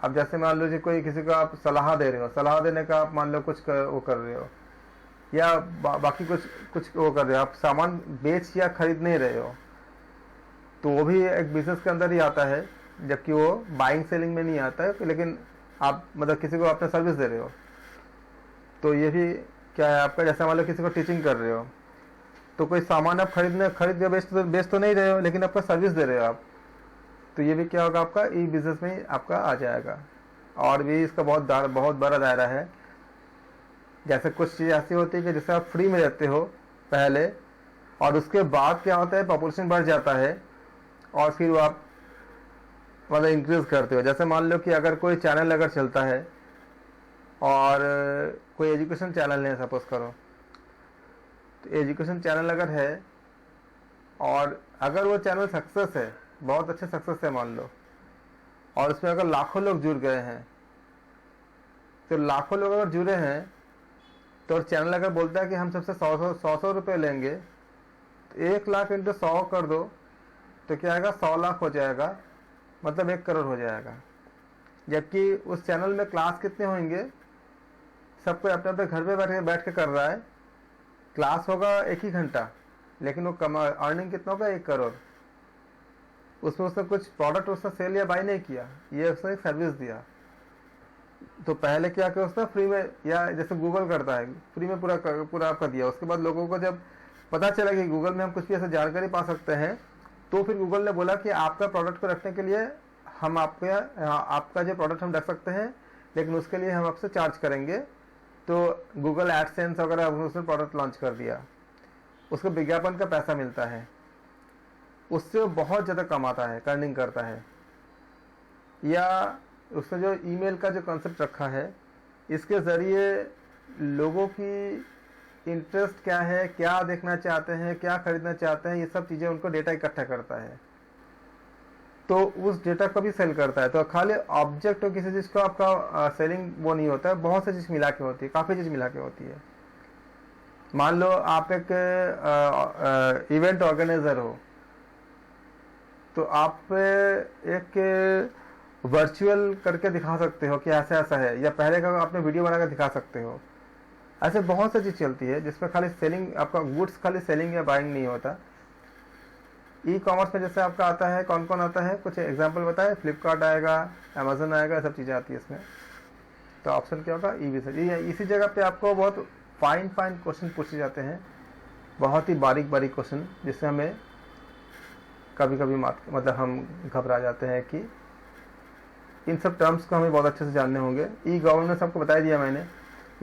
S1: अब जैसे मान लो जी कोई किसी को आप सलाह दे रहे हो, सलाह देने का आप मान लो कुछ वो कर रहे हो, या बाकी कुछ वो कर रहे हो, आप सामान बेच या खरीद नहीं रहे हो, तो वो भी एक बिजनेस के अंदर ही आता है, जबकि वो बाइंग सेलिंग में नहीं आता है। लेकिन आप मतलब किसी को अपने सर्विस दे रहे हो, तो ये भी क्या है आपका, जैसे मान लो किसी को टीचिंग कर रहे हो, तो कोई सामान आप खरीद के बेच तो नहीं रहे हो, लेकिन आपका सर्विस दे रहे हो आप, तो ये भी क्या होगा, आपका ई बिजनेस में ही आपका आ जाएगा। और भी इसका बहुत बड़ा दायरा है। जैसे कुछ चीज़ ऐसी होती है कि जिससे आप फ्री में रहते हो पहले, और उसके बाद क्या होता है, पॉपुलेशन बढ़ जाता है और फिर वो आप मतलब इंक्रीज करते हो। जैसे मान लो कि अगर कोई चैनल अगर चलता है, और कोई एजुकेशन चैनल है सपोज करो, तो एजुकेशन चैनल अगर है और अगर वो चैनल सक्सेस है, बहुत अच्छे सक्सेस है मान लो, और उसमें अगर लाखों लोग जुड़ गए हैं, तो लाखों लोग अगर जुड़े हैं, तो चैनल अगर बोलता है कि हम सबसे 100 रुपये लेंगे, तो 1 लाख इंटू 100 कर दो, तो क्या आएगा, 100 लाख हो जाएगा, मतलब 1 करोड़ हो जाएगा। जबकि उस चैनल में क्लास कितने होंगे, सब कोई अपने अपने घर पे बैठ के कर रहा है, क्लास होगा 1 ही घंटा, लेकिन वो कमा अर्निंग कितना होगा 1 करोड़। उसमें उसने कुछ प्रोडक्ट उसने सेल या बाई नहीं किया, ये उसने एक सर्विस दिया। तो पहले क्या कि उसने फ्री में, या जैसे गूगल करता है फ्री में पूरा आपका दिया। उसके बाद लोगों को जब पता चला कि गूगल में हम कुछ भी ऐसे जानकारी पा सकते हैं, तो फिर गूगल ने बोला कि आपका प्रोडक्ट को रखने के लिए हम आपका जो प्रोडक्ट हम रख सकते हैं, लेकिन उसके लिए हम आपसे चार्ज करेंगे। तो गूगल एडसेंस वगैरह उसने प्रोडक्ट लॉन्च कर दिया, उसको विज्ञापन का पैसा मिलता है, उससे वो बहुत ज़्यादा कमाता है, अर्निंग करता है। या उसने जो ईमेल का जो कॉन्सेप्ट रखा है, इसके ज़रिए लोगों की इंटरेस्ट क्या है, क्या देखना चाहते हैं, क्या खरीदना चाहते हैं, ये सब चीज़ें उनको डेटा इकट्ठा करता है, तो उस डेटा को भी सेल करता है। तो खाली ऑब्जेक्ट और किसी चीज़ को आपका सेलिंग वो नहीं होता है, बहुत सी चीज़ मिला के होती है, काफ़ी चीज़ मिला के होती है। मान लो आप एक इवेंट ऑर्गेनाइजर हो, तो आप एक वर्चुअल करके दिखा सकते हो कि ऐसा ऐसा है, या पहले का आपने वीडियो बनाकर दिखा सकते हो। ऐसे बहुत सी चीज़ चलती है जिसमें खाली सेलिंग, आपका गुड्स खाली सेलिंग या बाइंग नहीं होता। ई कॉमर्स में जैसे आपका आता है, कौन कौन आता है, कुछ एग्जांपल बताए। फ्लिपकार्ट आएगा, अमेजन आएगा, सब चीज़ें आती है इसमें। तो ऑप्शन क्या होगा, ई बिजनेस। इसी जगह पे आपको बहुत फाइन क्वेश्चन पूछे जाते हैं, बहुत ही बारीक क्वेश्चन, जिससे हमें कभी कभी मतलब हम घबरा जाते हैं कि इन सब टर्म्स को हमें बहुत अच्छे से जानने होंगे। ई गवर्नेंस आपको बता दिया मैंने,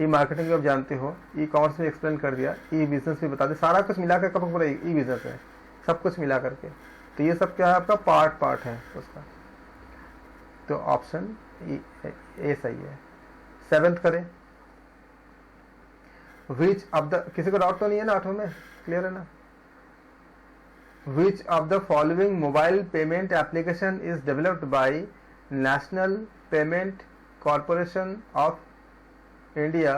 S1: ई मार्केटिंग भी आप जानते हो, ई कॉमर्स में एक्सप्लेन कर दिया, ई बिजनेस भी बता दिया, सारा कुछ मिलाकर कब पूरा ई बिजनेस है, सब कुछ मिला करके। तो ये सब क्या है, आपका पार्ट है उसका। तो ऑप्शन ए सही है। 7th करें, विच ऑफ द, किसी को डाउट तो नहीं है ना, 8 में क्लियर है ना। Which of the following mobile payment application is developed by national payment corporation of India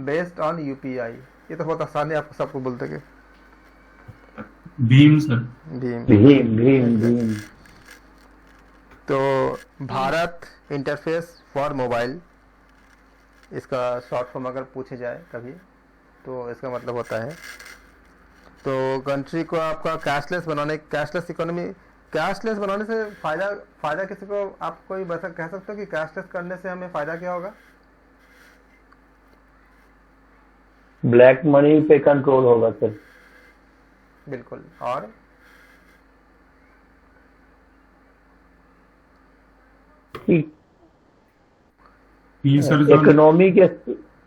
S1: based on UPI. ये तो बहुत आसान है, आपको सबको बोलते कि
S2: भीम सर।
S3: भीम।
S1: तो भारत इंटरफेस फॉर मोबाइल, इसका शॉर्ट फॉर्म अगर पूछे जाए कभी, तो इसका मतलब होता है, तो कंट्री को आपका कैशलेस इकोनॉमी, कैशलेस बनाने से फायदा किसी को, आप कोई कह सकते हो कि कैशलेस करने से हमें फायदा क्या होगा?
S3: ब्लैक मनी पे कंट्रोल होगा सर।
S1: बिल्कुल। और
S3: इकोनॉमी के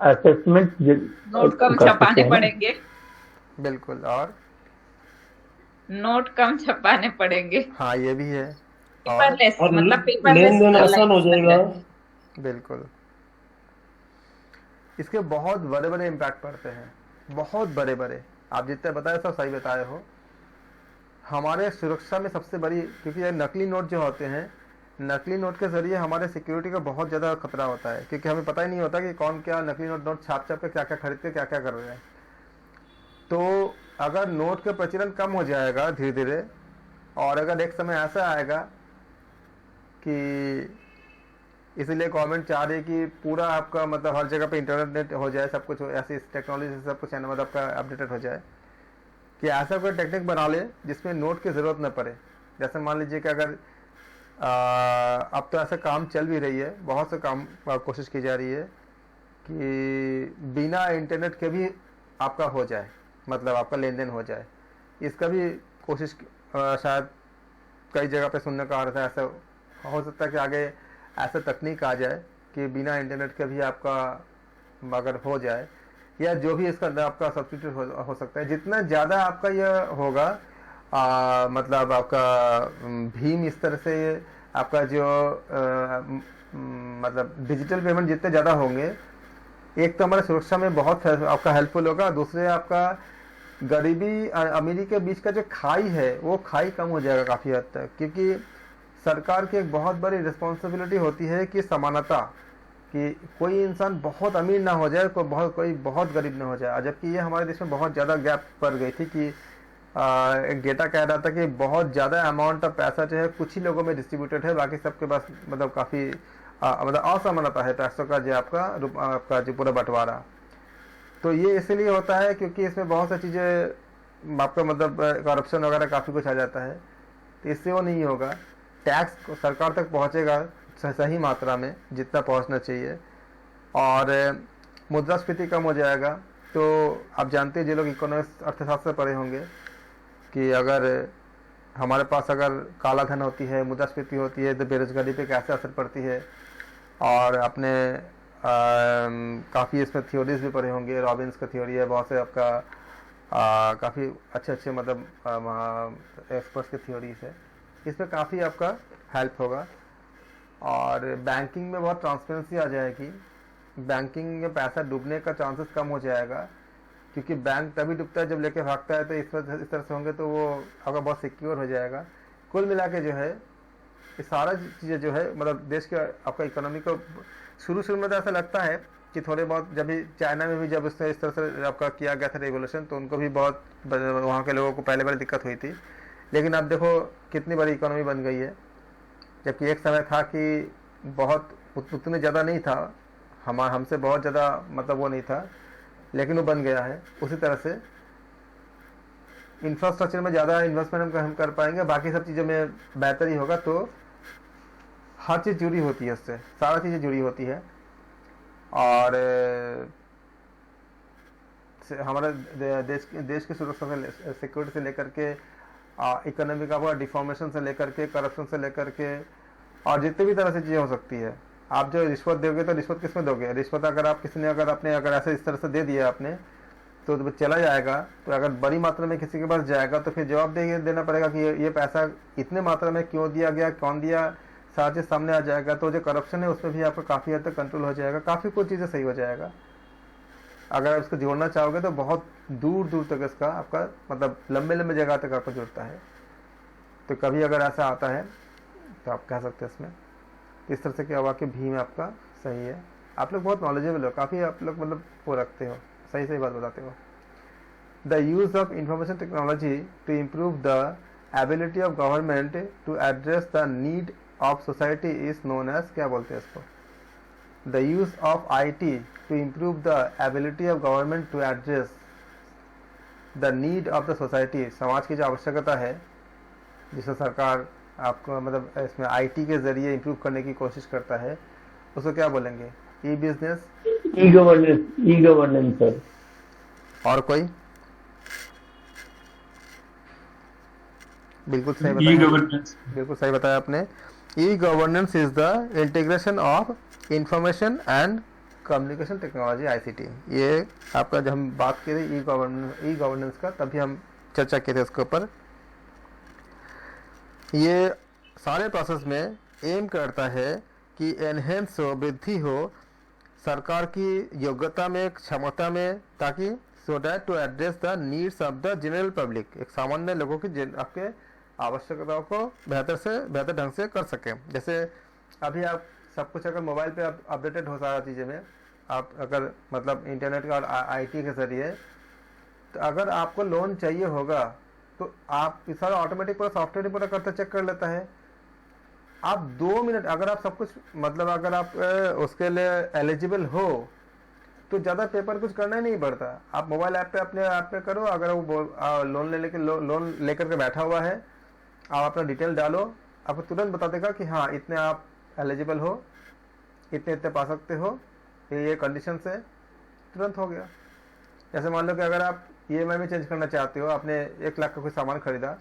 S3: असेसमेंट
S6: नोट कम छपाने पड़ेंगे।
S1: बिल्कुल। और
S6: नोट कम छपाने पड़ेंगे।
S1: हाँ, ये भी है।
S6: पेपरलेस,
S7: और
S6: मतलब पेपरलेस
S7: लेन देन आसान हो जाएगा।
S1: बिल्कुल। इसके बहुत बड़े बड़े इम्पैक्ट पड़ते हैं, बहुत बड़े बड़े। आप जितने बताए सब सही बताए हो। हमारे सुरक्षा में सबसे बड़ी, क्योंकि ये नकली नोट जो होते हैं, नकली नोट के जरिए हमारे सिक्योरिटी का बहुत ज़्यादा खतरा होता है, क्योंकि हमें पता ही नहीं होता कि कौन क्या नकली नोट छाप के क्या क्या खरीद के क्या क्या कर रहे हैं। तो अगर नोट का प्रचलन कम हो जाएगा धीरे धीरे, और अगर एक समय ऐसा आएगा कि, इसीलिए गवर्नमेंट चाह रही है कि पूरा आपका मतलब हर जगह पे इंटरनेट हो जाए, सब कुछ ऐसी टेक्नोलॉजी से सब कुछ मतलब आपका अपडेटेड हो जाए, कि ऐसा कोई टेक्निक बना ले जिसमें नोट की ज़रूरत न पड़े। जैसे मान लीजिए कि अगर अब तो ऐसा काम चल भी रही है, बहुत से काम कोशिश की जा रही है कि बिना इंटरनेट के भी आपका हो जाए, मतलब आपका लेन देन हो जाए। इसका भी कोशिश शायद कई जगह पे सुनने का आ रहा था। ऐसा हो सकता है कि आगे ऐसा तकनीक आ जाए कि बिना इंटरनेट के भी आपका अगर हो जाए, या जो भी इसका आपका सब्स्टिट्यूट हो सकता है। जितना ज़्यादा आपका यह होगा, मतलब आपका भीम इस तरह से आपका जो मतलब डिजिटल पेमेंट जितने ज़्यादा होंगे, एक तो हमारे सुरक्षा में बहुत आपका हेल्पफुल होगा, दूसरे आपका गरीबी अमीरी के बीच का जो खाई है, वो खाई कम हो जाएगा काफ़ी हद तक। क्योंकि सरकार की एक बहुत बड़ी रिस्पॉन्सिबिलिटी होती है कि समानता, कि कोई इंसान बहुत अमीर ना हो जाए, कोई बहुत गरीब ना हो जाए। जबकि ये हमारे देश में बहुत ज़्यादा गैप पड़ गई थी कि एक डेटा कह रहा था कि बहुत ज़्यादा अमाउंट ऑफ पैसा जो है कुछ ही लोगों में डिस्ट्रीब्यूटेड है, बाकी सबके पास मतलब काफ़ी मतलब असमानता है टैक्सों का जो आपका जो पूरा बंटवारा। तो ये इसलिए होता है क्योंकि इसमें बहुत सी चीज़ें आपका मतलब करप्शन वगैरह काफ़ी कुछ आ जाता है, तो इससे वो नहीं होगा। टैक्स सरकार तक पहुंचेगा सही मात्रा में जितना पहुंचना चाहिए, और मुद्रास्फीति कम हो जाएगा। तो आप जानते हैं जो लोग इकोनॉमिक्स अर्थशास्त्र से पढ़े होंगे कि अगर हमारे पास अगर काला धन होती है, मुद्रास्फीति होती है, तो बेरोजगारी पे कैसे असर पड़ती है। और आपने काफ़ी इसमें थ्योरीज भी पढ़े होंगे, रॉबिन्स का थ्योरी है, बहुत से आपका काफ़ी अच्छे मतलब एक्सपर्ट्स की थ्योरीज है, इसमें काफ़ी आपका हेल्प होगा। और बैंकिंग में बहुत ट्रांसपेरेंसी आ जाएगी, बैंकिंग में पैसा डूबने का चांसेस कम हो जाएगा, क्योंकि बैंक तभी डूबता है जब लेके भागता है। तो इस तरह से होंगे तो वो आपका बहुत सिक्योर हो जाएगा। कुल मिला के जो है ये सारा चीज़ें जो है मतलब देश के आपका इकोनॉमी को शुरू में तो ऐसा लगता है कि थोड़े बहुत, जब भी चाइना में भी जब उसने इस तरह से आपका किया गया था रेवोल्यूशन, तो उनको भी बहुत वहाँ के लोगों को पहले दिक्कत हुई थी। लेकिन अब देखो कितनी बड़ी इकोनॉमी बन गई है, जबकि एक समय था कि बहुत उतने ज़्यादा नहीं था, हमसे बहुत ज़्यादा मतलब वो नहीं था, लेकिन वो बन गया है। उसी तरह से इंफ्रास्ट्रक्चर में ज़्यादा इन्वेस्टमेंट हम कर पाएंगे, बाकी सब चीज़ों में बेहतर ही होगा। तो हर चीज़ जुड़ी होती है उससे, सारा चीज़ें जुड़ी होती है। और हमारे देश की सुरक्षा से, सिक्योरिटी से लेकर के, इकोनॉमी का डिफॉर्मेशन से लेकर के, करप्शन से लेकर के, और जितनी भी तरह से चीज़ें हो सकती है। आप जो रिश्वत दोगे तो रिश्वत किस में दोगे? रिश्वत अगर आप किसी ने अगर ऐसे इस तरह से दे दिया आपने तो चला जाएगा। तो अगर बड़ी मात्रा में किसी के पास जाएगा तो फिर जवाब देना पड़ेगा कि ये पैसा इतने मात्रा में क्यों दिया गया, कौन दिया, सारा चीज़ सामने आ जाएगा। तो जो करप्शन है उसमें भी आपका काफ़ी हद तक कंट्रोल हो जाएगा, काफ़ी कुछ चीज़ें सही हो जाएगा। अगर आप इसको जोड़ना चाहोगे तो बहुत दूर दूर तक इसका आपका मतलब लंबे जगह तक आपको जुड़ता है। तो कभी अगर ऐसा आता है तो आप कह सकते हैं इसमें इस तरह से क्या हुआ कि भीम आपका सही है। आप लोग बहुत नॉलेजेबल हो, काफ़ी आप लोग मतलब वो रखते हो, सही बात बताते हो। The use of information technology to improve the ability of government to address the need of society is known as, क्या बोलते हैं इसको? The use of IT to improve the ability of government to address the need of the society, समाज की जो आवश्यकता है जिसे सरकार आपको मतलब इसमें IT के जरिए इम्प्रूव करने की कोशिश करता है, उसको क्या बोलेंगे? ई बिजनेस,
S3: ई गवर्नेंस सर।
S1: और कोई? बिल्कुल सही
S2: ई
S1: बताया,
S2: गवर्नेंस।
S1: बिल्कुल सही बताया आपने। E governance is the integration of information and communication technology ICT। ये आपका जब हम बात करें ई गवर्नेंस का, तभी हम चर्चा किए थे उसके ऊपर। ये सारे प्रोसेस में एम करता है कि एनहेंस हो, वृद्धि हो सरकार की योग्यता में, क्षमता में, ताकि so that to address the needs of the general public, एक सामान्य लोगों की आपके आवश्यकताओं को बेहतर ढंग से कर सकें। जैसे अभी आप सब कुछ अगर मोबाइल पे आप अपडेटेड हो सारा चीज़ें में, आप अगर मतलब इंटरनेट का और IT के ज़रिए, तो अगर आपको लोन चाहिए होगा तो आप इस सारा ऑटोमेटिक पूरा सॉफ्टवेयर पूरा करता चेक कर लेता है। आप 2 मिनट अगर आप सब कुछ मतलब अगर आप उसके लिए एलिजिबल हो तो ज़्यादा पेपर कुछ करना ही नहीं पड़ता। आप मोबाइल ऐप पे अपने ऐप पे करो, अगर वो लोन लेकर के बैठा हुआ है, आप अपना डिटेल डालो, आपको तुरंत बता देगा कि हाँ इतने आप एलिजिबल हो, इतने पा सकते हो, ये कंडीशन से, तुरंत हो गया। जैसे मान लो कि अगर आप EMI में चेंज करना चाहते हो, आपने 1 लाख का कोई सामान खरीदा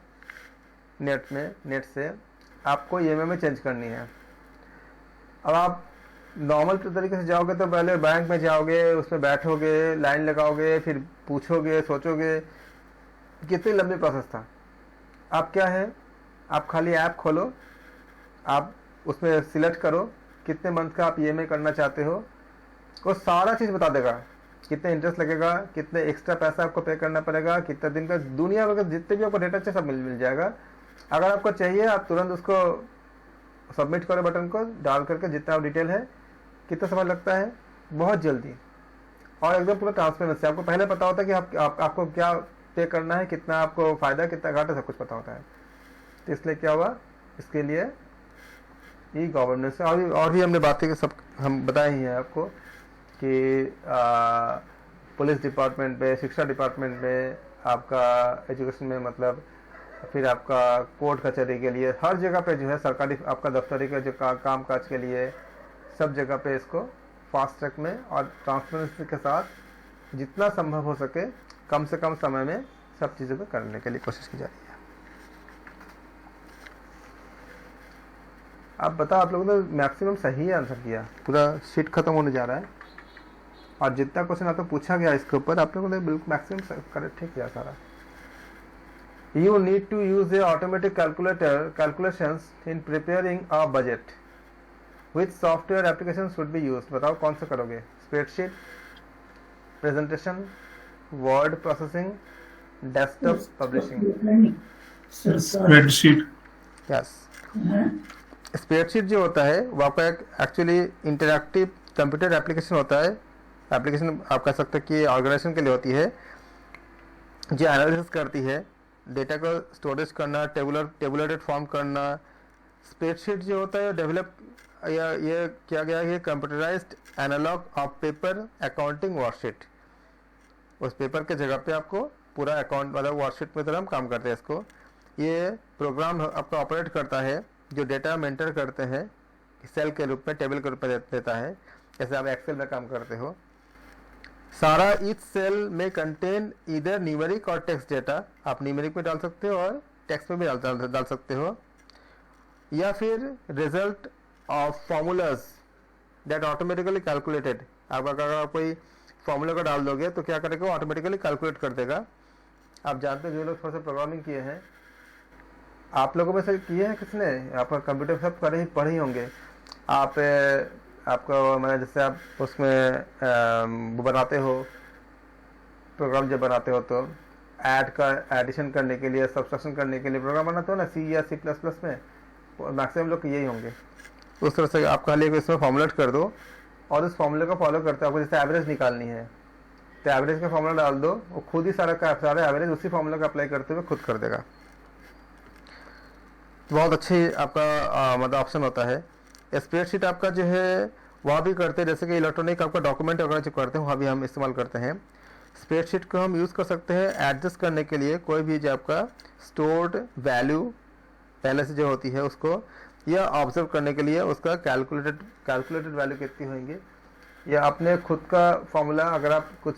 S1: नेट से, आपको EMI में चेंज करनी है। अब आप नॉर्मल तरीके से जाओगे तो पहले बैंक में जाओगे, उसमें बैठोगे, लाइन लगाओगे, फिर पूछोगे, सोचोगे, कितनी लंबी प्रोसेस था। आप क्या है, आप खाली ऐप खोलो, आप उसमें सिलेक्ट करो कितने मंथ का आप EMI करना चाहते हो, वो सारा चीज़ बता देगा, कितने इंटरेस्ट लगेगा, कितने एक्स्ट्रा पैसा आपको पे करना पड़ेगा, कितने दिन का, दुनिया भर का जितने भी आपको डेटा चाहिए सब मिल जाएगा। अगर आपको चाहिए आप तुरंत उसको सबमिट करो, बटन को डाल करके जितना डिटेल है। कितना समय लगता है? बहुत जल्दी, और एकदम पूरा ट्रांसपेरेंसी। आपको पहले पता होता है कि आपको क्या पे करना है, कितना आपको फ़ायदा, कितना घाटा, सब कुछ पता होता है। तो इसलिए क्या हुआ, इसके लिए ई गवर्नेंस है। और भी हमने बातें कि सब हम बताए ही हैं आपको कि पुलिस डिपार्टमेंट में, शिक्षा डिपार्टमेंट में, आपका एजुकेशन में, मतलब फिर आपका कोर्ट कचहरी के लिए, हर जगह पे जो है सरकारी आपका दफ्तरी का जो काम काज के लिए सब जगह पे इसको फास्ट ट्रैक में और ट्रांसपेरेंसी के साथ जितना संभव हो सके कम से कम समय में सब चीज़ों को करने के लिए कोशिश की जा रही है। आप बताओ, आप लोगों ने मैक्सिमम सही आंसर किया, पूरा शीट खत्म होने जा रहा है और जितना क्वेश्चन आपको पूछा गया इसके ऊपर आप लोगों ने बिल्कुल मैक्सिमम करेक्ट ठीक किया सारा। You need to use a automatic calculations in preparing a budget. Which software applications should be used? बताओ कौन सा करोगे? Spreadsheet, presentation, word processing, desktop publishing.
S2: Spreadsheet.
S1: Yes. Spreadsheet जो होता है वो आपका एक एक्चुअली इंटरैक्टिव कंप्यूटर एप्लीकेशन होता है। एप्लीकेशन आप कह सकते हैं कि ऑर्गेनाइजेशन के लिए होती है जो एनालिसिस करती है, डेटा को स्टोरेज करना, टेबुलेटेड फॉर्म करना। स्प्रेडशीट जो होता है डेवलप या ये किया गया है computerised analogue of paper accounting worksheet. उस पेपर के जगह पे आपको पूरा अकाउंट मतलब वर्कशीट में तरह हम काम करते हैं इसको। ये प्रोग्राम आपका ऑपरेट करता है जो डेटा मेंटेन करते हैं सेल के रूप में, टेबल के रूप में देता है, जैसे आप एक्सेल में काम करते हो। सारा ईच सेल में कंटेन इधर न्यूमेरिक और टेक्स्ट डेटा, आप न्यूमेरिक में डाल सकते हो और टेक्स्ट में भी डाल सकते हो, या फिर result of formulas that automatically calculated. आप अगर कोई फॉर्मूला को डाल दोगे तो क्या करेगा, ऑटोमेटिकली कैलकुलेट कर देगा। आप जानते हो जो लोग थोड़ा सा प्रोग्रामिंग किए हैं, आप लोगों में से किए हैं किसने, आपका कंप्यूटर सब पढ़े ही होंगे आप। आपका मैंने जैसे आप उसमें बनाते हो प्रोग्राम, जब बनाते हो तो ऐड का एडिशन करने के लिए, सब्सट्रैक्शन करने के लिए प्रोग्राम बनाते हो ना, सी या C++ में, मैक्सिमम लोग यही होंगे। उस तरह से आप खाली इसमें फॉर्मुलेट कर दो और उस फॉर्मूले को फॉलो करते हो। आपको जैसे एवरेज निकालनी है तो एवरेज का फॉर्मूला डाल दो, वो खुद ही सारा एवरेज उसी फॉर्मूले का अप्लाई करते हुए खुद कर देगा। बहुत अच्छी आपका मतलब ऑप्शन होता है। स्प्रेडशीट आपका जो है वह भी करते हैं, जैसे कि इलेक्ट्रॉनिक आपका डॉक्यूमेंट वगैरह जो करते हैं वहाँ भी हम इस्तेमाल करते हैं। स्प्रेडशीट को हम यूज़ कर सकते हैं एडजस्ट करने के लिए, कोई भी जो आपका स्टोर्ड वैल्यू पहले से जो होती है उसको, या ऑब्जर्व करने के लिए उसका कैलकुलेटेड वैल्यू कितनी होंगी, या अपने खुद का फॉर्मूला। अगर आप कुछ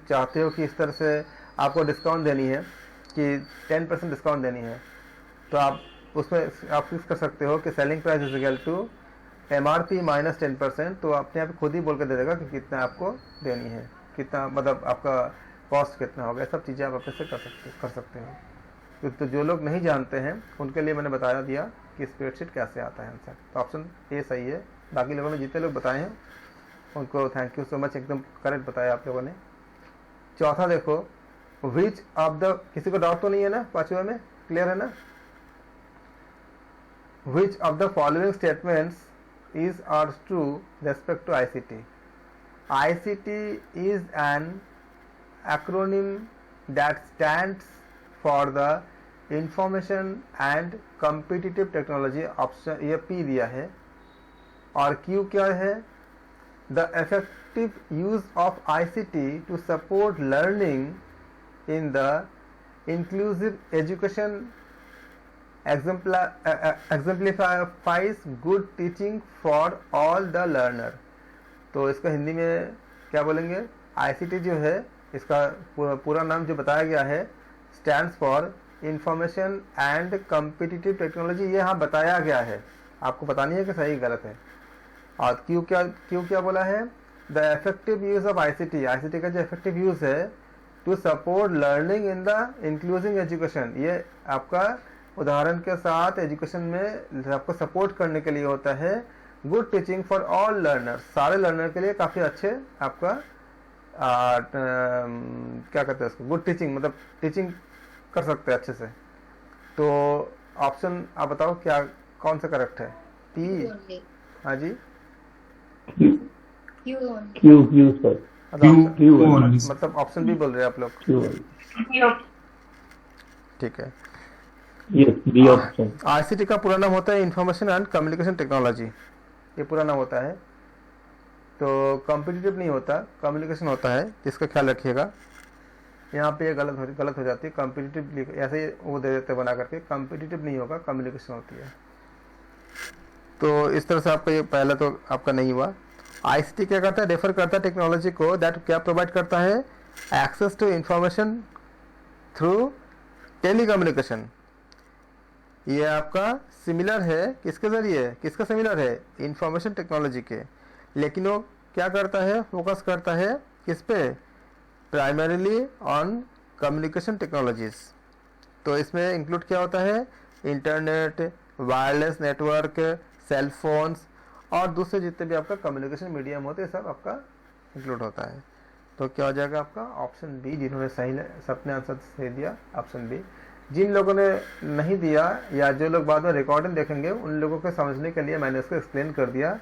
S1: चाहते हो कि इस तरह से आपको डिस्काउंट देनी है कि 10% डिस्काउंट देनी है, तो आप उसमें आप फिक्स कर सकते हो कि selling price is equal to MRP minus 10%। तो अपने आप खुद ही बोल के दे देगा कि कितना आपको देनी है, कितना मतलब आपका कॉस्ट कितना होगा। सब चीज़ें आप अपने से कर सकते हो। तो जो लोग नहीं जानते हैं उनके लिए मैंने बता दिया कि स्प्रेडशीट कैसे आता है आंसर। तो ऑप्शन ए सही है। बाकी लोगों ने जितने लोग बताए हैं उनको थैंक यू सो मच, एकदम करेक्ट बताया आप लोगों ने। चौथा देखो, विच ऑफ द, किसी को डाउट तो नहीं है ना, पांचवें में क्लियर है ना? Which of the following statements is or true respect to ICT? ICT is an acronym that stands for the Information and Competitive Technology। Option ये P दिया है और Q क्या है? The effective use of ICT to support learning in the inclusive education exemplifies good teaching for all the learner। तो इसका हिंदी में क्या बोलेंगे? ICT जो है इसका पूरा नाम जो बताया गया है stands for information and competitive technology. ये यहाँ बताया गया है, आपको बतानी है कि सही गलत है। और क्यों क्या बोला है? The effective use of ICT का जो इफेक्टिव यूज है to support learning in the inclusive education. ये आपका उदाहरण के साथ एजुकेशन में आपको सपोर्ट करने के लिए होता है। Good teaching for all learner, सारे लर्नर के लिए काफ़ी अच्छे आपका क्या कहते हैं उसको, गुड टीचिंग, मतलब टीचिंग कर सकते हैं अच्छे से। तो ऑप्शन आप बताओ क्या कौन सा करेक्ट है? पी? हाँ जी,
S3: क्यू सर,
S1: मतलब ऑप्शन भी बोल रहे हैं आप लोग? ठीक है,
S3: यस बी ऑप्शन।
S1: आईसीटी का पूरा नाम होता है इंफॉर्मेशन एंड कम्युनिकेशन टेक्नोलॉजी, ये पूरा नाम होता है। तो कॉम्पिटिटिव नहीं होता, कम्युनिकेशन होता है, इसका ख्याल रखिएगा। यहाँ पे ये गलत हो जाती है, कॉम्पिटिटिव ऐसे ही वो दे देते बना करके, कॉम्पिटिटिव नहीं होगा, कम्युनिकेशन होती है। तो इस तरह से आपका ये पहला तो आपका नहीं हुआ। आईसीटी क्या करता है, रेफर करता है टेक्नोलॉजी को दैट क्या प्रोवाइड करता है, access to information through telecommunication. ये आपका सिमिलर है किसके जरिए, किसका सिमिलर है, इंफॉर्मेशन टेक्नोलॉजी के, लेकिन वो क्या करता है, फोकस करता है किस पे, प्राइमरीली ऑन कम्युनिकेशन टेक्नोलॉजीज। तो इसमें इंक्लूड क्या होता है, internet, wireless network, cell phones और दूसरे जितने भी आपका कम्युनिकेशन मीडियम होते हैं सब आपका इंक्लूड होता है। तो क्या हो जाएगा आपका ऑप्शन बी, जिन्होंने सही सबने आंसर सही दिया ऑप्शन बी। जिन लोगों ने नहीं दिया या जो लोग बाद में रिकॉर्डिंग देखेंगे उन लोगों को समझने के लिए मैंने इसको एक्सप्लेन कर दिया,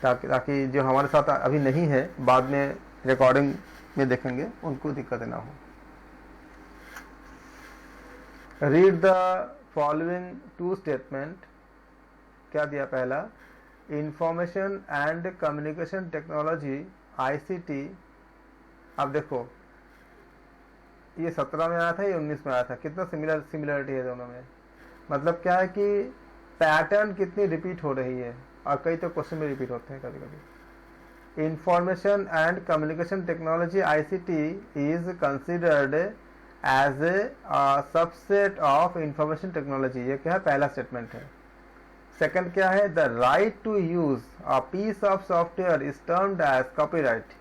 S1: ताकि जो हमारे साथ अभी नहीं है बाद में रिकॉर्डिंग में देखेंगे उनको दिक्कत ना हो। Read the following two statement. क्या दिया पहला, information and communication technology ICT. अब देखो ये 17 में आया था, ये 19 में आया था, कितना सिमिलरिटी है दोनों में। मतलब क्या है कि पैटर्न कितनी रिपीट हो रही है, और कई तो क्वेश्चन में रिपीट होते हैं कभी कभी। Information and communication technology ICT is considered as a subset of information technology. ये क्या है, पहला स्टेटमेंट है। सेकंड क्या है, the right to use a piece of software is termed as copyright.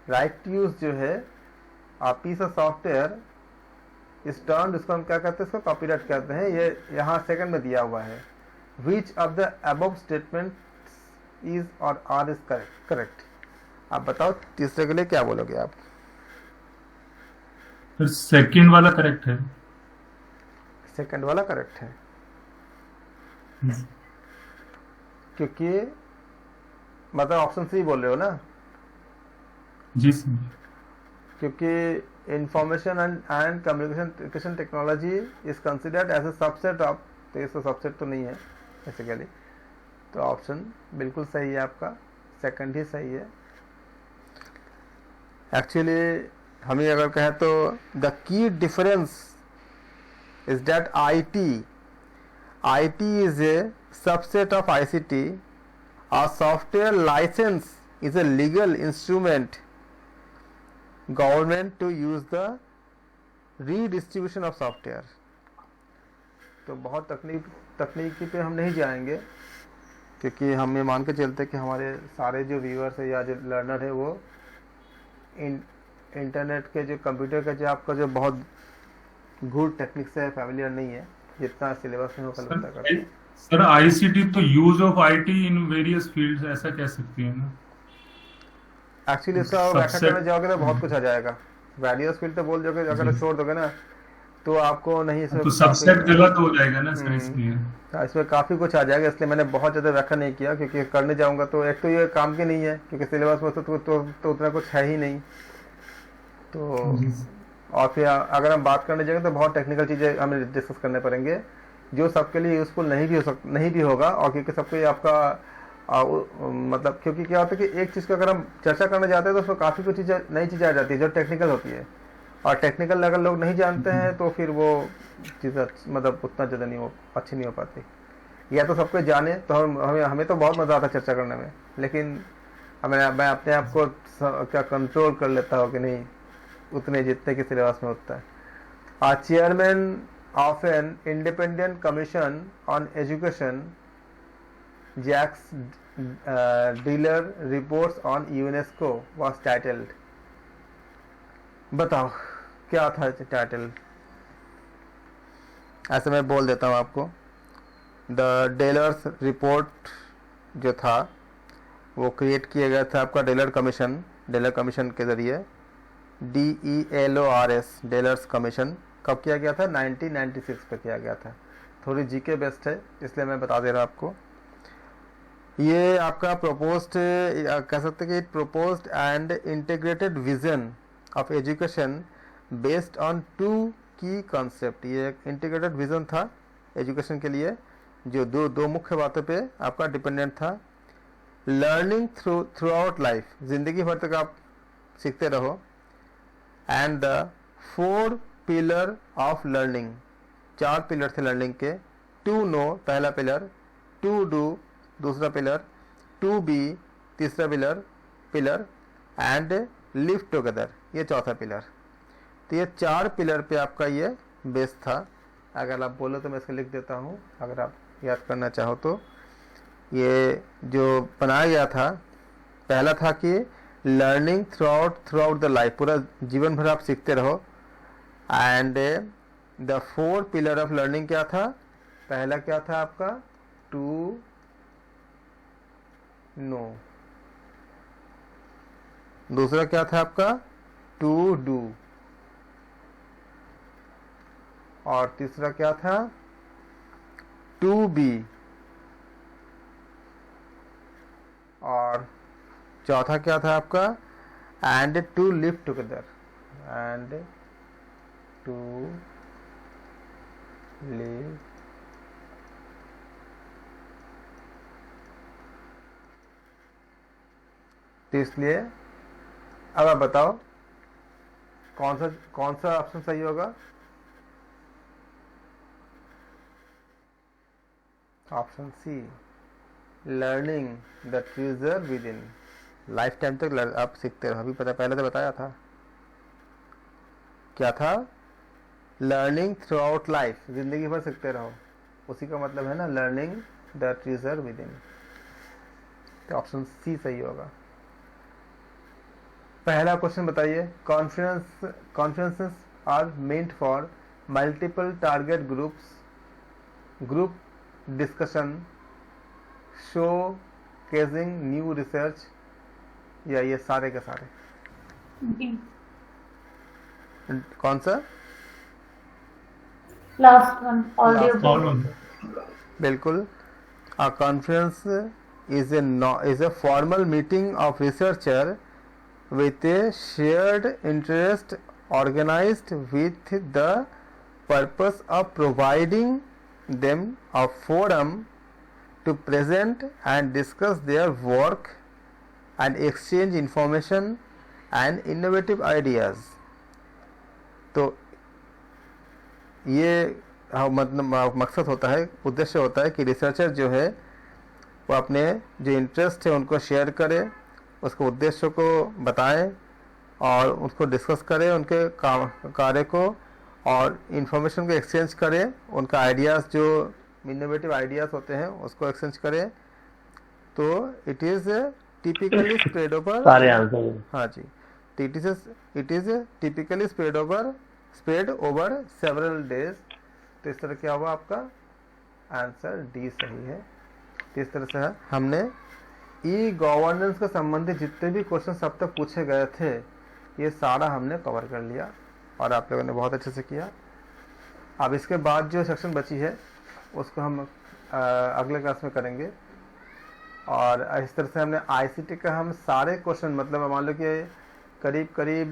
S1: Right to use जो है a piece of software is termed, इसको हम क्या कहते हैं, इसको कॉपीराइट कहते हैं। ये यहाँ सेकंड में दिया हुआ है। Which of the above statement is और आर इज करेक्ट। आप बताओ तीसरे के लिए क्या बोलोगे आप।
S2: फिर सेकंड वाला करेक्ट है।
S1: सेकंड वाला करेक्ट है क्योंकि मतलब ऑप्शन सी बोल रहे हो ना,
S2: जी सर।
S1: क्योंकि information and communication technology is considered as a subset of, तो ये सबसेट तो नहीं है बेसिकली। तो ऑप्शन बिल्कुल सही है आपका, सेकंड ही सही है। एक्चुअली हमें अगर कहें तो the key difference is that IT is a subset of ICT. A software license is a legal instrument government to use the redistribution of software. तो बहुत तकनीकी पे हम नहीं जाएंगे, क्योंकि हम ये मान के चलते कि हमारे सारे जो व्यूअर्स है या जो लर्नर है वो इंटरनेट के जो कंप्यूटर का जो आपका जो बहुत गुड टेक्निक से फैमिलियर नहीं है, जितना सिलेबस में वो कल करते हैं।
S2: सर आईसीटी तो use of IT in various fields ऐसा कह सकते हैं ना।
S1: एक्चुअली इसका व्याख्या करने जाओगे तो बहुत कुछ आ जाएगा। वेरियस फील्ड तो बोल दोगे, अगर छोड़ दोगे ना तो आपको नहीं,
S2: तो सबसेट गलत हो जाएगा ना सर, इसलिए
S1: इसमें काफी कुछ आ जाएगा। इसलिए मैंने बहुत ज्यादा व्याख्या नहीं किया, क्योंकि करने जाऊंगा तो एक तो ये काम की नहीं है, क्योंकि सिलेबस में तो उतना कुछ है ही नहीं। तो और फिर अगर हम बात करने जाएंगे तो बहुत टेक्निकल चीजें हमें डिस्कस करने पड़ेंगे, जो सबके लिए यूजफुल नहीं भी होगा। और क्योंकि सबको ये आपका मतलब, क्योंकि क्या होता है कि एक चीज़ का अगर हम चर्चा करने जाते हैं तो उसमें काफ़ी कुछ चीज़ें नई चीज़ें आ जाती है जो टेक्निकल होती है, और टेक्निकल अगर लोग नहीं जानते हैं तो फिर वो चीज़ मतलब उतना ज़्यादा नहीं अच्छी नहीं हो पाती। या तो सबको जाने तो हमें तो बहुत मज़ा आता है चर्चा करने में, लेकिन मैं अपने आप को क्या कंट्रोल कर लेता हूँ कि नहीं उतने जितने के सिलेबस में होता है। Chairman of an independent commission on education Jacques Delors reports on UNESCO was titled. बताओ क्या था टाइटल। ऐसे मैं बोल देता हूँ आपको। द डेलर्स रिपोर्ट जो था वो क्रिएट किया गया था आपका डेलर कमीशन के ज़रिए, DELORS डेलर्स कमीशन। कब किया गया था? 1996 पे किया गया था। थोड़ी जीके बेस्ड है इसलिए मैं बता दे रहा हूँ आपको। ये आपका प्रपोज्ड कह सकते हैं कि proposed and integrated vision of education based on 2 की कॉन्सेप्ट, ये एक इंटीग्रेटेड विजन था एजुकेशन के लिए जो दो मुख्य बातों पे आपका डिपेंडेंट था। लर्निंग थ्रू आउट लाइफ, जिंदगी भर तक आप सीखते रहो। And the 4 pillar of learning, 4 pillar थे लर्निंग के। टू नो पहला पिलर, टू डू दूसरा पिलर, टू बी तीसरा पिलर एंड लिव टुगेदर ये चौथा पिलर। तो ये 4 पिलर पे आपका ये बेस था। अगर आप बोलो तो मैं इसको लिख देता हूँ, अगर आप याद करना चाहो तो। ये जो बनाया गया था, पहला था कि learning throughout the life, पूरा जीवन भर आप सीखते रहो। And the 4 pillar of learning क्या था? पहला क्या था आपका? To know. दूसरा क्या था आपका? To do. और तीसरा क्या था? To be. और चौथा क्या था आपका? And to live together, and to live तो इसलिए अब आप बताओ कौन सा ऑप्शन सही होगा? Option C, learning the treasure with in. Lifetime तक आप सीखते रहो। अभी पहले तो बताया था क्या था? लर्निंग थ्रू आउट लाइफ, जिंदगी भर सीखते रहो, उसी का मतलब है ना लर्निंग द ट्रेजर विद इन। तो ऑप्शन सी सही होगा। पहला क्वेश्चन बताइए, conferences are meant for multiple target group discussion, showcasing new research, या ये सारे के सारे? कौन सा?
S4: Last one, audio.
S1: बिल्कुल। A conference is a formal meeting of researcher with a shared interest organized with the purpose of providing them a forum to present and discuss their work and exchange information and innovative ideas. तो ये मतलब मकसद होता है, उद्देश्य होता है कि रिसर्चर जो है वो अपने जो इंटरेस्ट है उनको शेयर करे, उसके उद्देश्य को बताएं और उसको डिस्कस करें, उनके कार्य को, और इंफॉर्मेशन को एक्सचेंज करें, उनका आइडियाज़ जो इनोवेटिव आइडियाज़ होते हैं उसको एक्सचेंज करें। तो it is typically spread over,
S3: सारे आंसर।
S1: हाँ जी, it is typically spread over several days. तो इस तरह क्या हुआ? आपका आंसर डी सही है। तो इस तरह से हमने ई गवर्नेंस के संबंधित जितने भी क्वेश्चन अब तक पूछे गए थे ये सारा हमने कवर कर लिया और आप लोगों ने बहुत अच्छे से किया। अब इसके बाद जो सेक्शन बची है उसको हम अगले क्लास में करेंगे। और इस तरह से हमने आईसीटी का हम सारे क्वेश्चन, मतलब मान लो कि करीब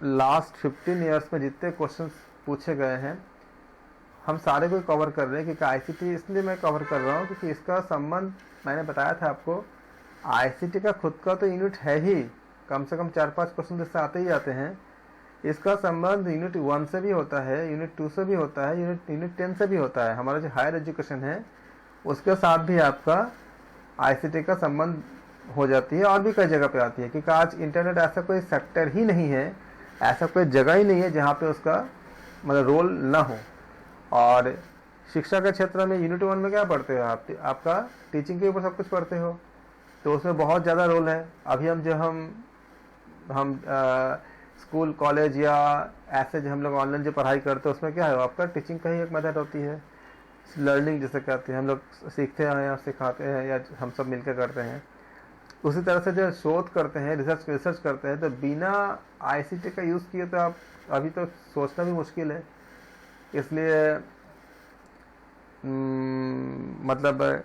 S1: लास्ट 15 ईयर्स में जितने क्वेश्चन पूछे गए हैं हम सारे को कवर कर रहे हैं। क्योंकि आईसीटी इसलिए मैं कवर कर रहा हूँ क्योंकि इसका संबंध मैंने बताया था आपको, आईसीटी का खुद का तो यूनिट है ही, कम से कम 4-5 क्वेश्चन इससे आते ही आते हैं। इसका संबंध यूनिट 1 से भी होता है, यूनिट 2 से भी होता है, यूनिट 10 से भी होता है। हमारा जो हायर एजुकेशन है उसके साथ भी आपका आईसीटी का संबंध हो जाती है और भी कई जगह पे आती है। क्योंकि आज इंटरनेट ऐसा कोई सेक्टर ही नहीं है, ऐसा कोई जगह ही नहीं है जहाँ पे उसका मतलब रोल ना हो। और शिक्षा के क्षेत्र में यूनिट 1 में क्या पढ़ते हो आप? आपका टीचिंग के ऊपर सब कुछ पढ़ते हो, तो उसमें बहुत ज़्यादा रोल है। अभी हम स्कूल कॉलेज या ऐसे जो हम लोग ऑनलाइन जो पढ़ाई करते हैं उसमें क्या है? आपका टीचिंग का ही एक मेथड होती है, लर्निंग जिसे कहते हैं। हम लोग सीखते हैं या सिखाते हैं या हम सब मिलकर करते हैं। उसी तरह से जो शोध करते हैं, रिसर्च करते हैं, तो बिना आईसीटी का यूज़ किए तो आप अभी तो सोचना भी मुश्किल है। इसलिए मतलब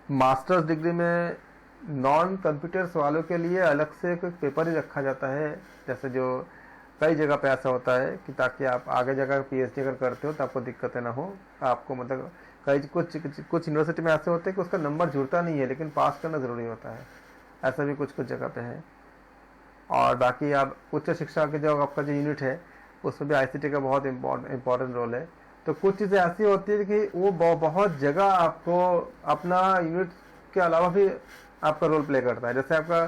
S1: मास्टर्स डिग्री में नॉन कंप्यूटर्स वालों के लिए अलग से कोई पेपर ही रखा जाता है। जैसे जो कई जगह पे ऐसा होता है कि ताकि आप आगे जाकर पीएचडी अगर करते हो तो आपको दिक्कतें ना हो, आपको मतलब कई कुछ यूनिवर्सिटी में ऐसे होते हैं कि उसका नंबर जुड़ता नहीं है लेकिन पास करना ज़रूरी होता है, ऐसा भी कुछ जगह पे है। और बाकी आप उच्च शिक्षा के जो आपका जो यूनिट है उसमें भी आईसीटी का बहुत इम्पोर्टेंट रोल है। तो कुछ चीज़ें ऐसी होती है कि वो बहुत जगह आपको अपना यूनिट के अलावा भी आपका रोल प्ले करता है। जैसे आपका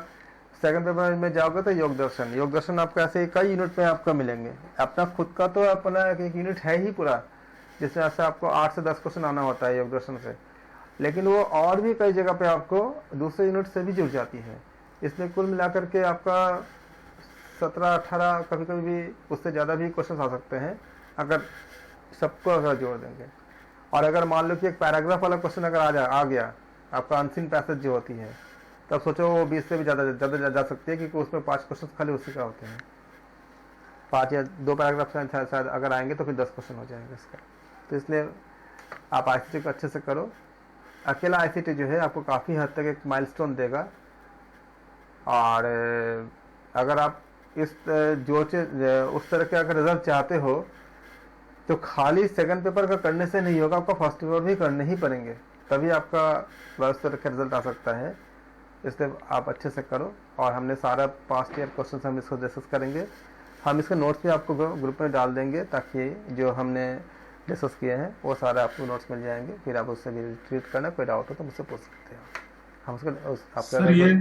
S1: सेकंड पेपर में जाओगे तो योग दर्शन आपका ऐसे कई यूनिट में आपका मिलेंगे। अपना खुद का तो अपना एक यूनिट है ही पूरा, जिसमें ऐसे आपको 8 से 10 क्वेश्चन आना होता है योग दर्शन से, लेकिन वो और भी कई जगह पे आपको दूसरे यूनिट से भी जुड़ जाती है। इसमें कुल मिलाकर के आपका 17-18 कभी कभी भी उससे ज़्यादा भी क्वेश्चन आ सकते हैं अगर सबको अगर जोड़ देंगे। और अगर मान लो कि एक पैराग्राफ वाला क्वेश्चन अगर आ गया आपका अनसीन पैसेज जो होती है, तब सोचो वो 20 से भी ज़्यादा जा सकती है, क्योंकि उसमें 5 क्वेश्चन खाली उसी का होते हैं। 5 या 2 पैराग्राफ शायद अगर आएंगे तो फिर 10 क्वेश्चन हो जाएंगे इसका। तो इसलिए आप आईसीटी को अच्छे से करो। अकेला आईसीटी जो है आपको काफ़ी हद तक एक माइलस्टोन देगा। और अगर आप उस तरह के अगर रिजल्ट चाहते हो तो खाली सेकंड पेपर का करने से नहीं होगा, आपको फर्स्ट पेपर भी करने ही पड़ेंगे, तभी आपका उस तरह का रिजल्ट आ सकता है। इसलिए आप अच्छे से करो। और हमने सारा पास्ट ईयर क्वेश्चन हम इसको डिस्कस करेंगे। हम इसके नोट्स भी आपको ग्रुप में डाल देंगे ताकि जो हमने डिस्कस किए हैं वो सारे आपको नोट्स मिल जाएंगे, फिर आप उससे भी ट्रीट करना, कोई डाउट हो तो मुझसे पूछ सकते हो। हम उसको
S2: सर ये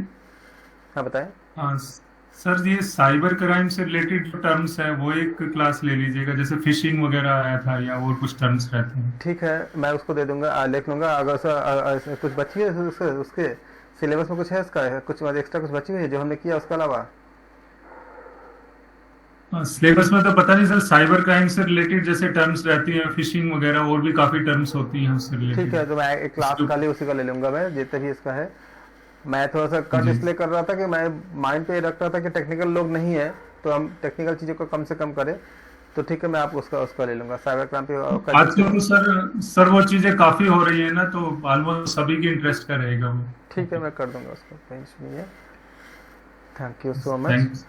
S1: हाँ बताएं।
S2: हाँ सर, ये साइबर क्राइम से रिलेटेड जो टर्म्स हैं वो एक क्लास ले लीजिएगा, जैसे फिशिंग वगैरह आया था या और कुछ टर्म्स रहते हैं।
S1: ठीक है, मैं उसको दे दूंगा, लिख लूंगा। अगर सर कुछ बची है उसके सिलेबस में कुछ है इसका, कुछ एक्स्ट्रा कुछ बची हुई है जो हमने किया उसके अलावा?
S2: सिलेबस में तो पता नहीं सर, साइबर क्राइम से रिलेटेड जैसे टर्म्स रहती हैं, फिशिंग वगैरह और भी काफी टर्म्स होती हैं उससे रिलेटेड।
S1: ठीक है, तो मैं एक क्लास खाली उसी का ले लूंगा, मैं जितने भी इसका है। मैं थोड़ा सा कट इसलिए कर रहा था कि मैं माइंड पे रख रहा था कि टेक्निकल लोग नहीं है तो हम टेक्निकल चीज़ों को कम से कम करें। तो ठीक है, मैं आपको उसका ले लूंगा, साइबर क्राइम पे।
S2: आजकल तो सर वो चीजें काफी हो रही है ना, तो ऑलमोस्ट सभी के इंटरेस्ट का रहेगा वो।
S1: ठीक है, मैं कर दूंगा उसको, कोई इशू नहीं है। Thank you so much.